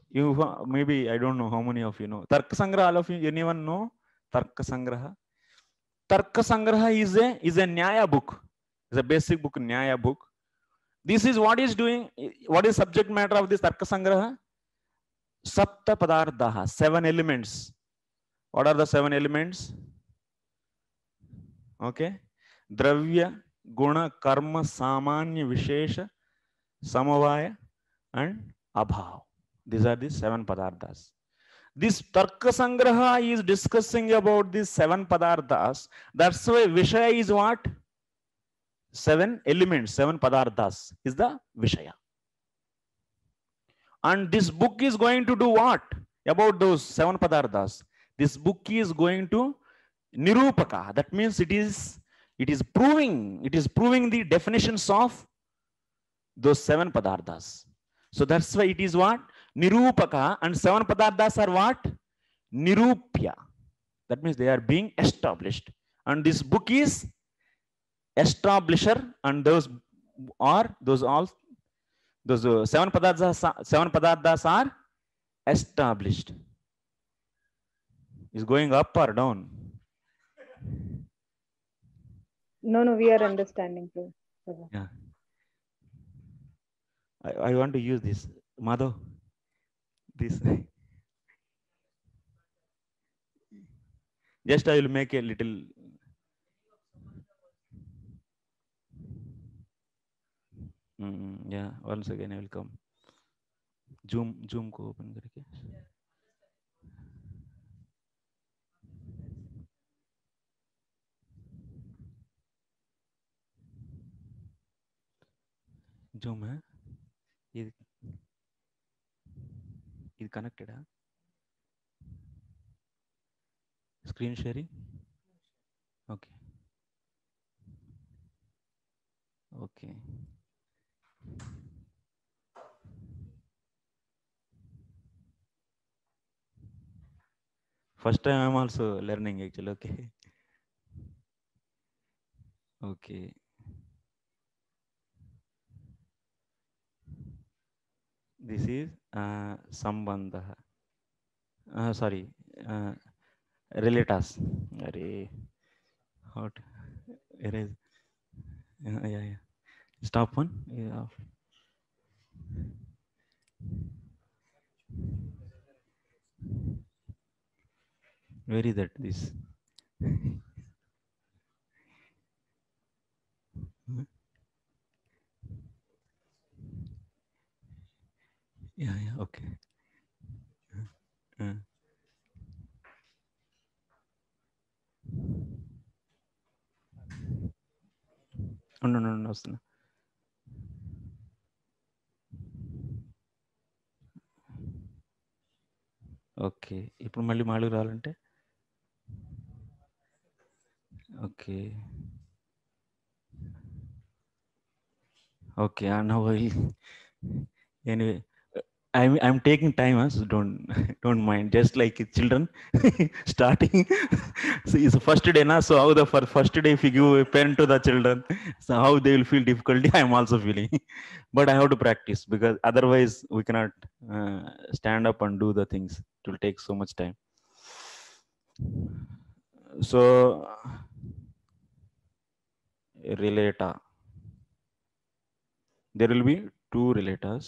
You maybe, I don't know how many of you know Tarka Sangraha. All of you, anyone know Tarka Sangraha? Tarka Sangraha is a Nyaya book. It's a basic book, Nyaya book. This is what is doing. What is subject matter of this Tarka Sangraha? Sapta Padardaha, 7 elements. What are the 7 elements? Okay. Dravya, Guna, Karma, Samanya, Vishesha, Samavaya, and Abhav. These are the 7 Padardas. This Tarka Sangraha is discussing about these 7 Padardas. That's why Vishaya is what? 7 elements, 7 Padardas is the Vishaya. And this book is going to do what? About those 7 Padardas. This book is going to Nirupaka. That means it is proving the definitions of those 7 Padardas. So that's why it is what? Nirupaka, and 7 Padardas are what? Nirupya. That means they are being established. And this book is establisher, and those 7 Padardas are established. Is going up or down? No, we are understanding. Yeah. I want to use this. Madhav, this. Just I will make a little. Yeah, once again I will come. Zoom को open करके Zoom है ఇది కనెక్టెడా screen sharing okay okay first time I'm also learning actually okay okay this is sambandha sorry relatas are how to erase yeah stop one yeah. Where is that this yeah okay no వస్తున్నా okay ఇప్పుడు మళ్ళీ మామూలుగా రావాలంటే okay okay now anyway I'm taking time so don't mind just like children starting so it's the first day na so how the first day if you give a pen to the children so how they will feel difficulty I'm also feeling but I have to practice because otherwise we cannot stand up and do the things it will take so much time so relata there will be two relators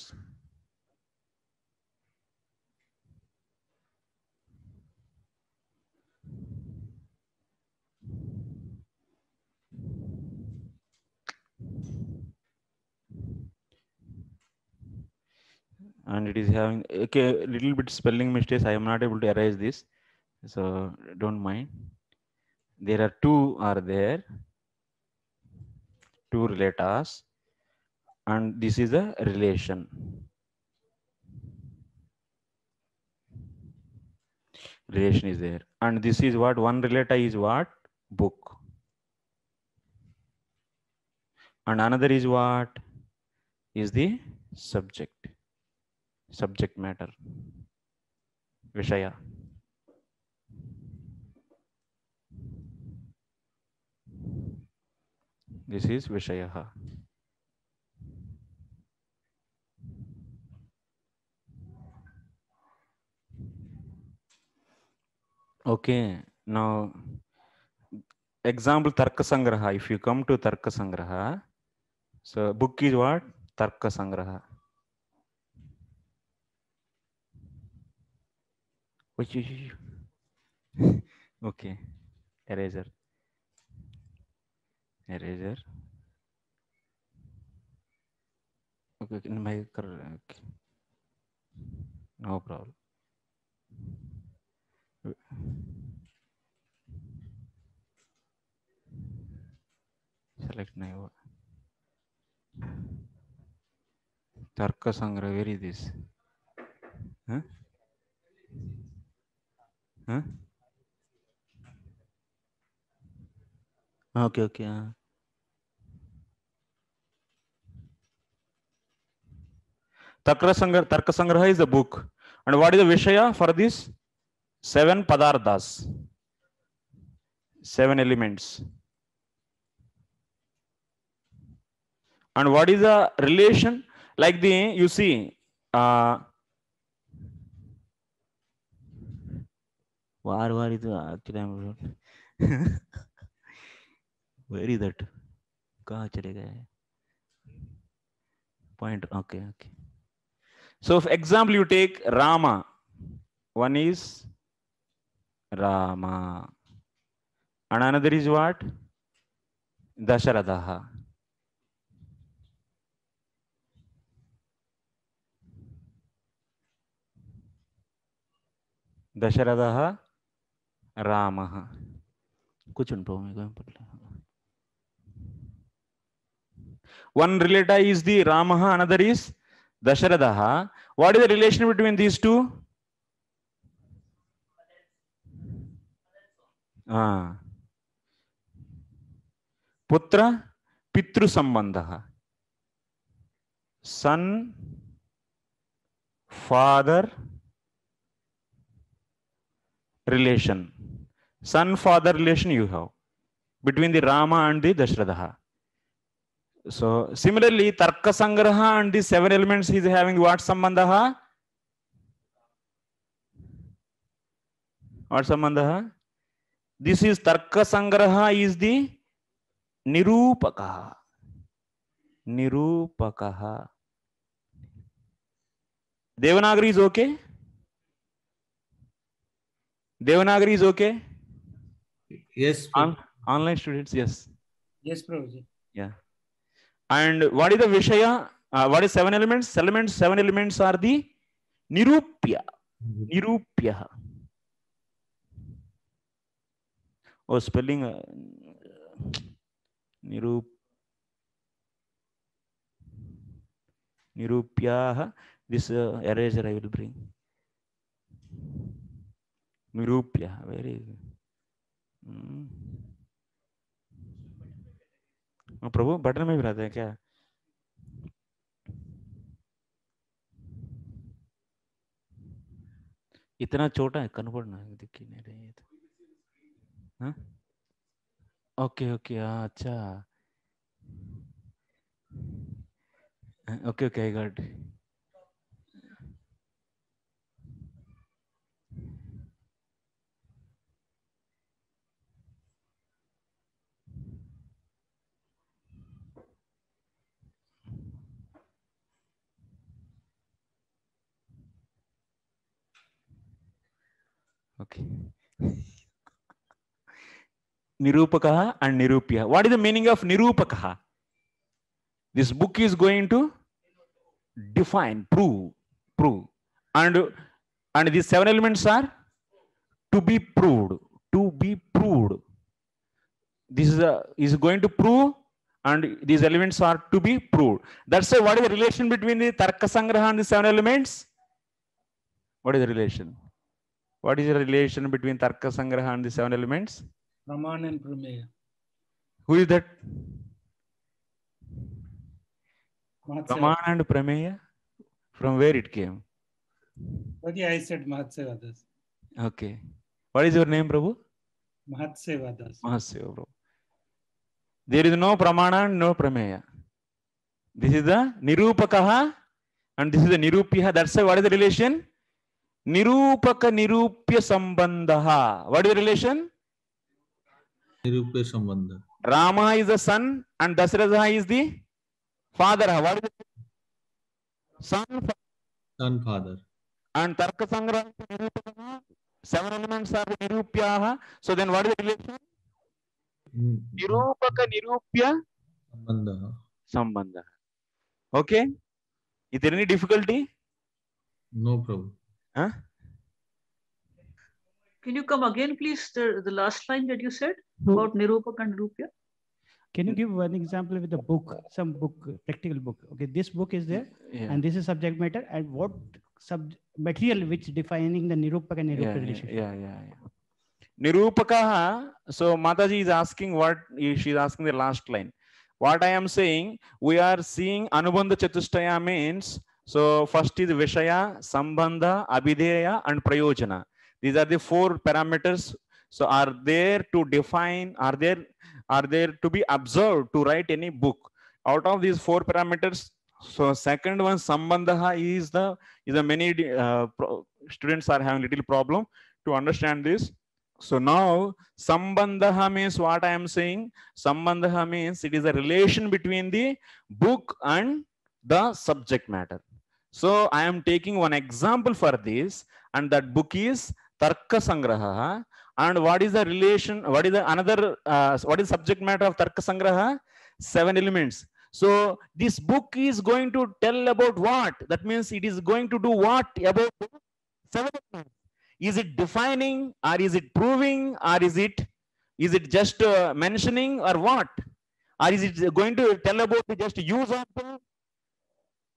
and it is having okay little bit spelling mistakes I am not able to erase this so don't mind there are two relators and this is a relation is there and this is what one relator is what book and another is what is the subject matter vishaya this is vishayah okay now example tarka sangraha if you come to tarka sangraha so book is what tarka sangraha okay eraser okay okay no problem select now tarka sangra where is this okay tarka sangraha is the book and what is the vishaya for this 7 padarthas 7 elements and what is the relation like the you see war is actually where is that kaha chale gaye point okay so for example you take rama one is rama and another is what dasharatha Dasharatha Ramaha. One relative is the Ramaha, another is Dasharatha. What is the relation between these two? Putra Pitru Sambandha. Son, father relation. Son, father relation you have between the Rama and the Dashratha. So similarly, Tarka Sangraha and the 7 elements is having what Sambandha? What Sambandha? This is Tarka Sangraha is the Nirupakaha. Nirupakaha. Devanagari is okay? Devanagari is okay? Yes. Online students, yes. Yes, Prabhuji. Yeah. And what is the Vishaya? What is 7 elements? 7 elements are the Nirupya. Nirupya. Oh, spelling Nirupya. This eraser I will bring. Nirupya. Very. Prabhu button में भी रहते हैं क्या? इतना छोटा है convert ना दिख ही नहीं रही है. हाँ? ओके ओके अच्छा. Okay okay I got. Okay. Nirupakaha and Nirupya. What is the meaning of Nirupakaha? This book is going to define, prove. And these 7 elements are to be proved. To be proved. This is going to prove, and these elements are to be proved. That's why what is the relation between the Tarka Sangraha and the 7 elements? What is the relation? What is the relation between Tarka Sangraha and the 7 elements? Praman and Prameya. Who is that? Mahatseva. Praman and Prameya? From where it came? Okay, I said Mahatsevadas. Okay. What is your name, Prabhu? Mahatsevadas. Mahatseva, Prabhu. There is no Pramana and no Prameya. This is the Nirupakaha and this is the Nirupya. That's why what is the relation? Nirupaka Nirupya Sambandha. What is the relation? Nirupya Sambandha. Rama is the son and Dasratha is the father. What is the son? Son, father. And Tarka Sangraha, 7 elements are the Nirupyaha. So then what is the relation? Nirupaka Nirupya Sambandha. Okay? Is there any difficulty? No problem. Huh? Can you come again, please? The last line that you said about Nirupaka and Nirupya. Can you give one example with a book, some book, practical book? Okay, this book is there, and this is subject matter, and what material which defining the Nirupaka and Nirupya relationship? Yeah. Nirupakaha. So Mataji is asking what she is asking the last line. What I am saying, we are seeing Anubandha Chatustaya means. So first is Vishaya, Sambandha, Abhideya, and Prayojana. These are the 4 parameters. So are there to define, are there to be observed to write any book? Out of these 4 parameters, so second one, Sambandha is the many students are having little problem to understand this. So now Sambandha means what I am saying. Sambandha means it is a relation between the book and the subject matter. So I am taking one example for this, and that book is Tarka Sangraha. And what is the relation? What is the another? What is subject matter of Tarka Sangraha? 7 elements. So this book is going to tell about what? That means it is going to do what about 7 elements? Is it defining, or is it proving, or is it just mentioning, or what? Or is it going to tell about the just use of the?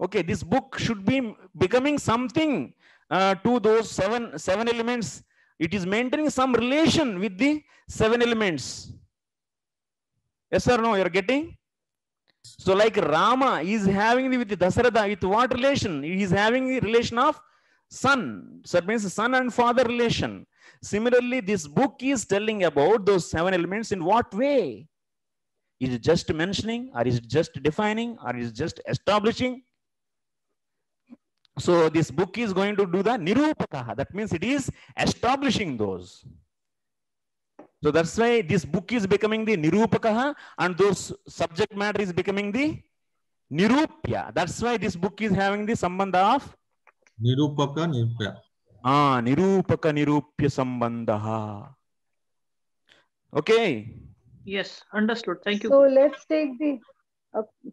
Okay, this book should be becoming something to those seven elements. It is maintaining some relation with the 7 elements. Yes or no? You're getting? So like Rama is having with Dasaratha, with what relation? He is having the relation of son. So that means son and father relation. Similarly, this book is telling about those 7 elements in what way? Is it just mentioning, or is it just defining, or is it just establishing? So this book is going to do the Nirupakaha. That means it is establishing those. So that's why this book is becoming the Nirupakaha, and those subject matter is becoming the Nirupya. That's why this book is having the Sambandha of Nirupaka Nirupya. Nirupaka Nirupya Sambandha. Okay. Yes, understood. Thank you. So let's take the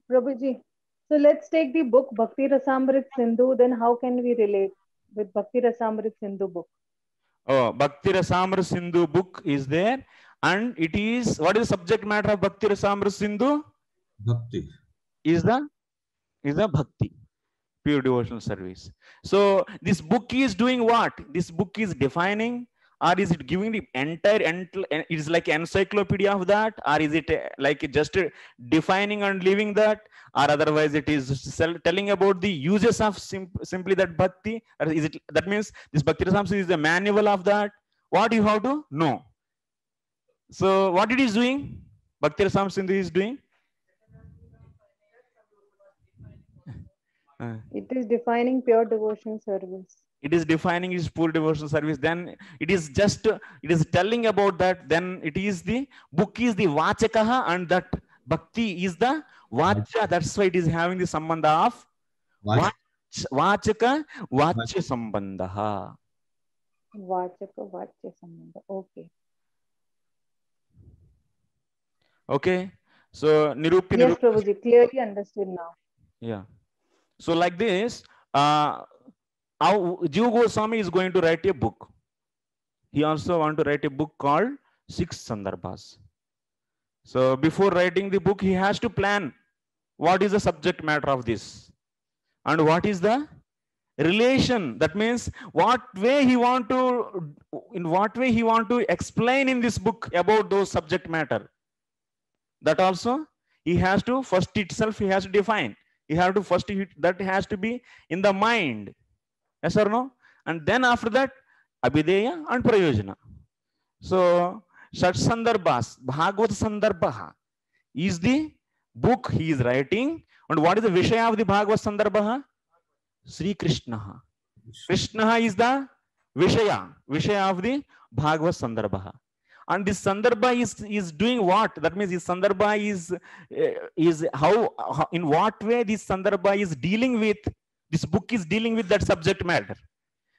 Prabhuji. So let's take the book Bhakti Rasamrit Sindhu. Then how can we relate with Bhakti Rasamrit Sindhu book? Oh, Bhakti Rasamrit Sindhu book is there, and it is, what is the subject matter of Bhakti Rasamrit Sindhu? Bhakti. Is the Bhakti, pure devotional service. So this book is doing what? This book is defining, or is it giving the entire, it is like encyclopedia of that, or is it like just defining and leaving that, or otherwise it is telling about the uses of simply that bhakti, or is it, that means this Bhakti Rasamrita is the manual of that? What you have to know? So what it is doing? Bhakti Rasamrita is doing? It is defining pure devotion service. It is defining his pure devotional service. Then it is just, it is telling about that. Then it is the book is the Vachakaha, and that Bhakti is the Vacha. That's why it is having the Sambandha of Vachaka, Vacha Sambandha. Vachaka, Vacha Sambandha. Okay. Okay. So Nirupya. Yes, Prabhuji, clearly understood now. Yeah. So like this, Jiva Goswami is going to write a book. He also want to write a book called 6 Sandarbhas. So before writing the book, he has to plan what is the subject matter of this, and what is the relation. That means what way he want to, in what way he want to explain in this book about those subject matter. That also he has to first itself he has to define. He have to first, that has to be in the mind. Yes or no? And then after that, Abhideya and Prayojana. So, Shat Sandarbhas, Bhagavad Sandarbha is the book he is writing. And what is the Vishaya of the Bhagavad Sandarbha? Sri Krishna. Krishna is the Vishaya of the Bhagavad Sandarbha. And this Sandarbha is doing what? That means this Sandarbha is how, in what way this Sandarbha is dealing with, this book is dealing with that subject matter.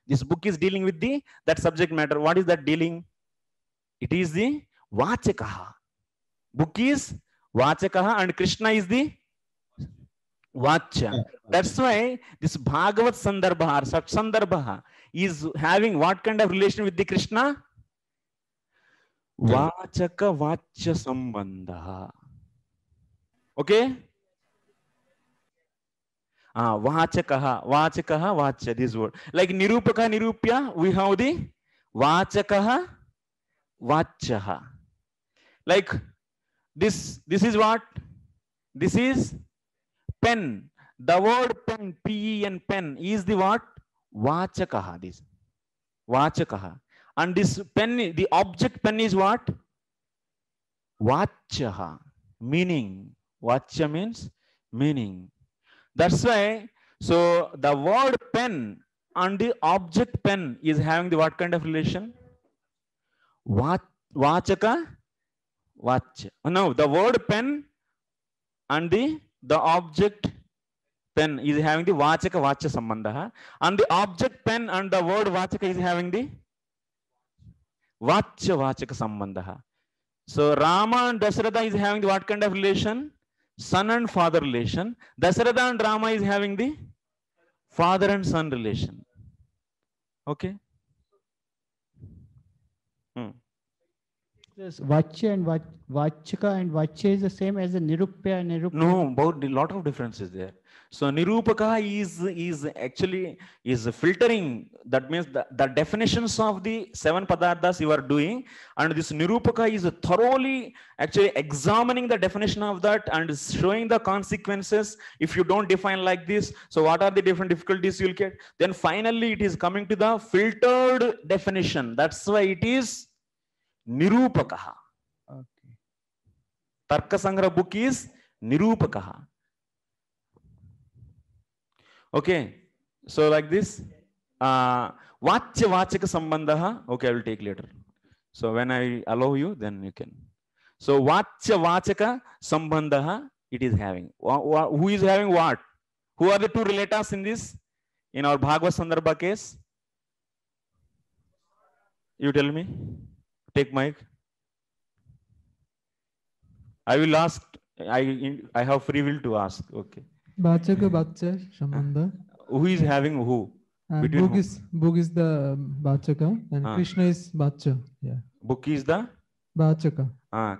This book is dealing with that subject matter. What is that dealing? It is the Vachakaha. Book is Vachakaha, and Krishna is the Vacha. That's why this Bhagavad Sandarbha or Sat Sandarbha is having what kind of relation with the Krishna? Vachaka Vacha Sambandha. Okay? Vachakaha, Vacha, this word. Like Nirupaka, Nirupya, we have the Vachakaha, Vachaha. Like this is what? This is pen. The word pen, P-E-N, pen, is the what? Vachakaha, this. Vachakaha. And this pen, the object pen is what? Vachaha, meaning. Vacha means meaning. That's why, so the word pen and the object pen is having the what kind of relation? Vachaka, Vacha. No, the word pen and the object pen is having the Vachaka, Vacha Sambandha. And the object pen and the word Vachaka is having the Vacha, Vachaka Sambandha. So Rama and Dasaratha is having the what kind of relation? Son and father relation. Dasaratha and Rama is having the father and son relation. Okay. This Vachya and Vachaka and Vachya is the same as the Nirupya and Nirupya? No, about a lot of differences there. So Nirupaka is actually is filtering. That means the definitions of the 7 padarthas you are doing, and this Nirupaka is thoroughly actually examining the definition of that and showing the consequences if you don't define like this. So what are the different difficulties you'll get? Then finally it is coming to the filtered definition. That's why it is Nirupakaha. Okay. Tarka Sangra book is Nirupakaha. Okay, so like this, Vachya Vachaka Sambandhaha, okay, I will take later. So when I allow you, then you can. So Vachya Vachaka Sambandhaha, it is having. Who is having what? Who are the two relators in this? In our Bhagavad Sandarbha case? You tell me. Take mic. I will ask. I have free will to ask. Okay. Vachaka Vachya Sambandha. Who is having who? Book is the Vachaka and Krishna is Vachya. Yeah. Book is the Vachaka.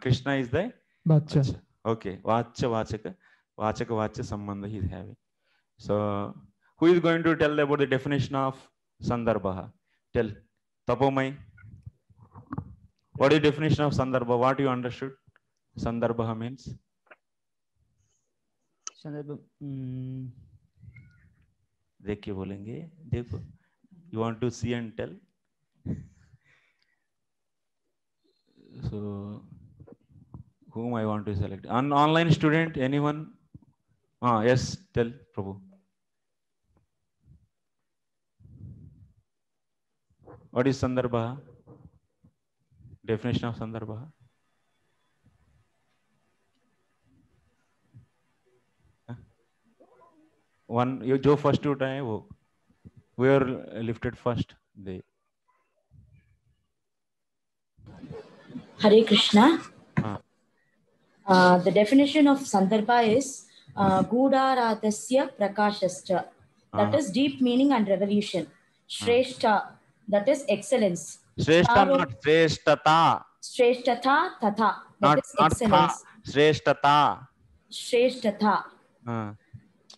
Krishna is the Vachya. Okay. Vachya Vachaka. Vachaka Vachya Sambandha he is having. So who is going to tell about the definition of Sandarbha? Tell. Tapomai. What is the definition of Sandarbha? What you understood? Sandarbha means? Sandarbha. देख के बोलेंगे देखो. You want to see and tell? So whom I want to select? An online student, anyone? Yes, tell Prabhu. What is Sandarbha? Definition of Sandarbha? One, you जो first उठाए वो, where lifted first they. Hare Krishna. The definition of Sandarbha is Gudaratasya Prakashascha. That is deep meaning and revelation. Shreshta, that is excellence. Shreshta, not Shreshtata. Shreshtata, Tatha, that is excellence. Shreshtata. Shreshtata.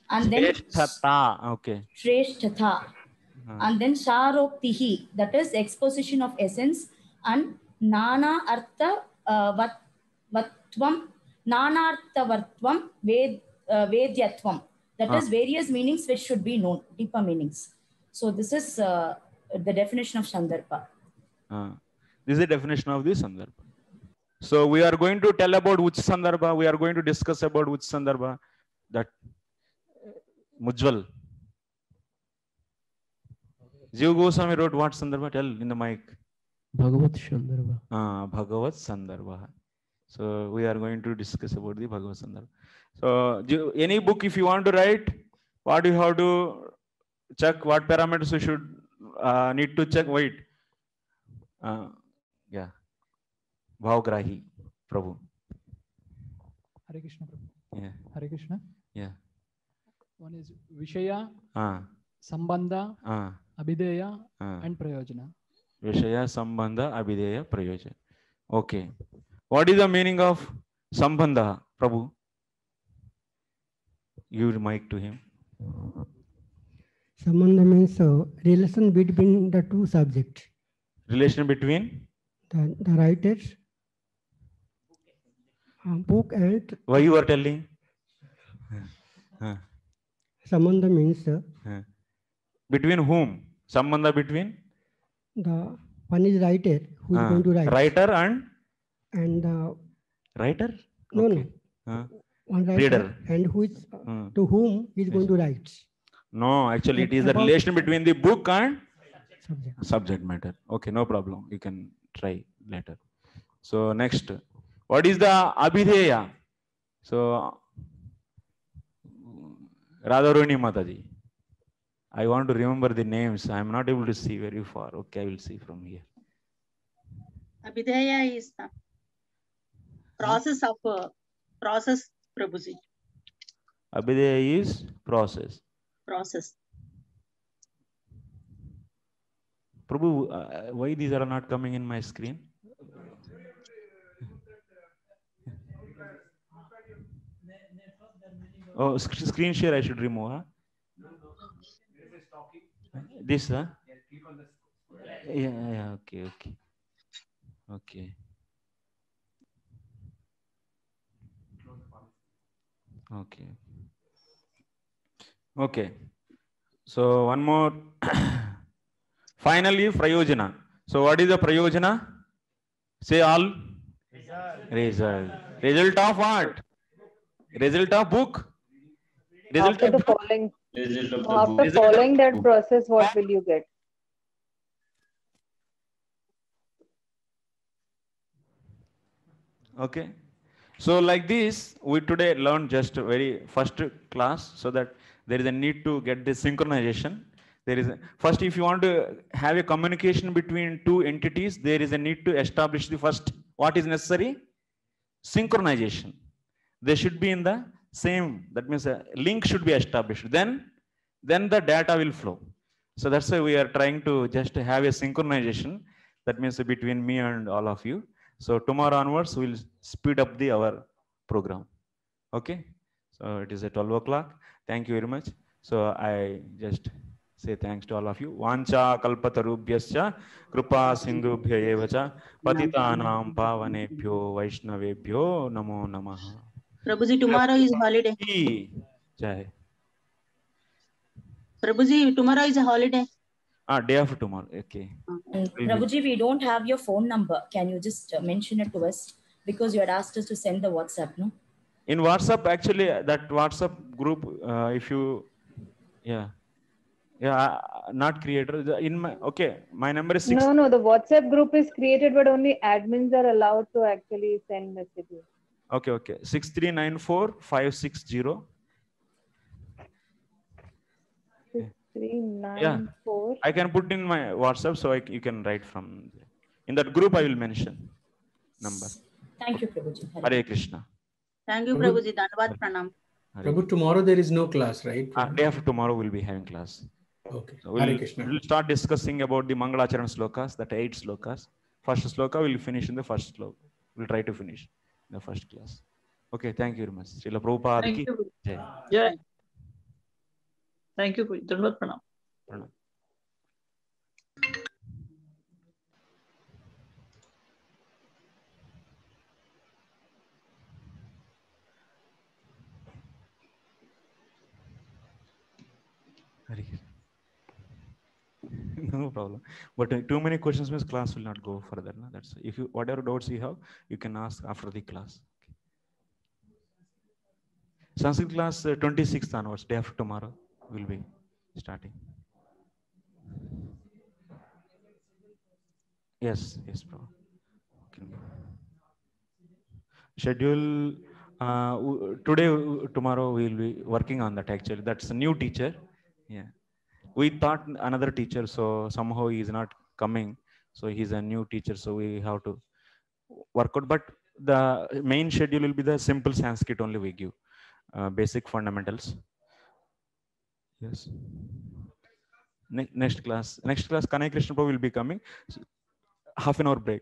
And then Shreshtata, okay. Shreshtata. And then Sharoktihi, that is exposition of essence, and Nana Artha Vatvam, Nana Artha Vatvam Vedyatvam. That is various meanings which should be known, deeper meanings. So this is the definition of Sandarbha. This is the definition of the Sandarbha. So we are going to tell about which Sandarbha. We are going to discuss about which Sandarbha. That Mujwal. Jiva Goswami wrote what Sandarbha? Tell in the mic. Bhagavad Sandarbha. Bhagavad Sandarbha. So we are going to discuss about the Bhagavad Sandarbha. So any book if you want to write, what you have to check, what parameters you should need to check. Wait. Yeah. Bhavgrahi, Prabhu. Hare Krishna, Prabhu. Yeah. Hare Krishna. Yeah. One is Vishaya, Sambandha, Abhideya, and Prayojana. Vishaya, Sambandha, Abhideya, Prayojana. Okay. What is the meaning of Sambandha, Prabhu? Give mic to him. Sambandha means relation between the two subjects. Relation between? The writer's book and... Why you are telling? Sambandha means... between whom? Sambandha between? The one is writer who is going to write. Writer and? And writer? No, okay. no. One writer Reader. And who is to whom he is going to write. No, actually it is the relation between the book and subject matter. Okay, no problem. You can try later. So next, what is the Abhideya? So Radharani Mataji. I want to remember the names. I am not able to see very far. Okay, I will see from here. Abhideya is the process of process, Prabhuji. Abhideya is process. Process. Prabhu, why these are not coming in my screen? Oh, screen share I should remove. Huh? This, huh? Yeah, okay. Okay. So one more. Finally, prayojana. So what is the prayojana? Say all. Result. Result of what? Result of book. Result After of the book. following, Result of the after book. following that process, what will you get? Okay. So like this, we today learned just a very first class, so that there is a need to get this synchronization. There is first, if you want to have a communication between two entities, there is a need to establish the first, what is necessary? Synchronization. They should be in the same, that means a link should be established. Then the data will flow. So that's why we are trying to just have a synchronization, that means between me and all of you. So tomorrow onwards, we'll speed up our program. Okay. So it is at 12 o'clock. Thank you very much. So I just say thanks to all of you. Vancha kalpatarubhyascha kripa sindhubhya eva cha patitanam pavanebhyo vaishnavebhyo namo namaha. Prabhuji, tomorrow is holiday. Jai. Prabhuji, tomorrow is a holiday. Day after tomorrow. Okay. Prabhuji, we don't have your phone number. Can you just mention it to us? Because you had asked us to send the WhatsApp, no? In WhatsApp, actually, that WhatsApp group, if you, not creator. In my, okay, my number is 6. No, the WhatsApp group is created, but only admins are allowed to actually send messages. Okay. 6394560. 6394. I can put in my WhatsApp, so you can write from there. In that group, I will mention number. Thank you, Prabhuji. Hare Krishna. Thank you, Prabhuji. Dhanavad pranam. Prabhu, tomorrow there is no class, right? Day after tomorrow we'll be having class. Okay. So Hare Krishna. we'll start discussing about the Mangalacharan slokas, that 8 slokas. First sloka we'll finish in the first sloka. We'll try to finish in the first class. Okay, thank you very much. Srila Prabhupada Thank ki you. jai. Yeah. Thank you. Dhanavad pranam. Pranam. No problem. But too many questions means class will not go further. No? That's if you whatever doubts you have, you can ask after the class. Okay. Sanskrit class 26th onwards, day after tomorrow, will be starting. Yes, bro. Okay. Schedule today, tomorrow we will be working on that. Actually, that's a new teacher. Yeah. We thought another teacher, so somehow he is not coming. So he's a new teacher, so we have to work out. But the main schedule will be the simple Sanskrit only we give, basic fundamentals. Yes. Next class, Kanai Krishna Prabhu will be coming. So, half an hour break.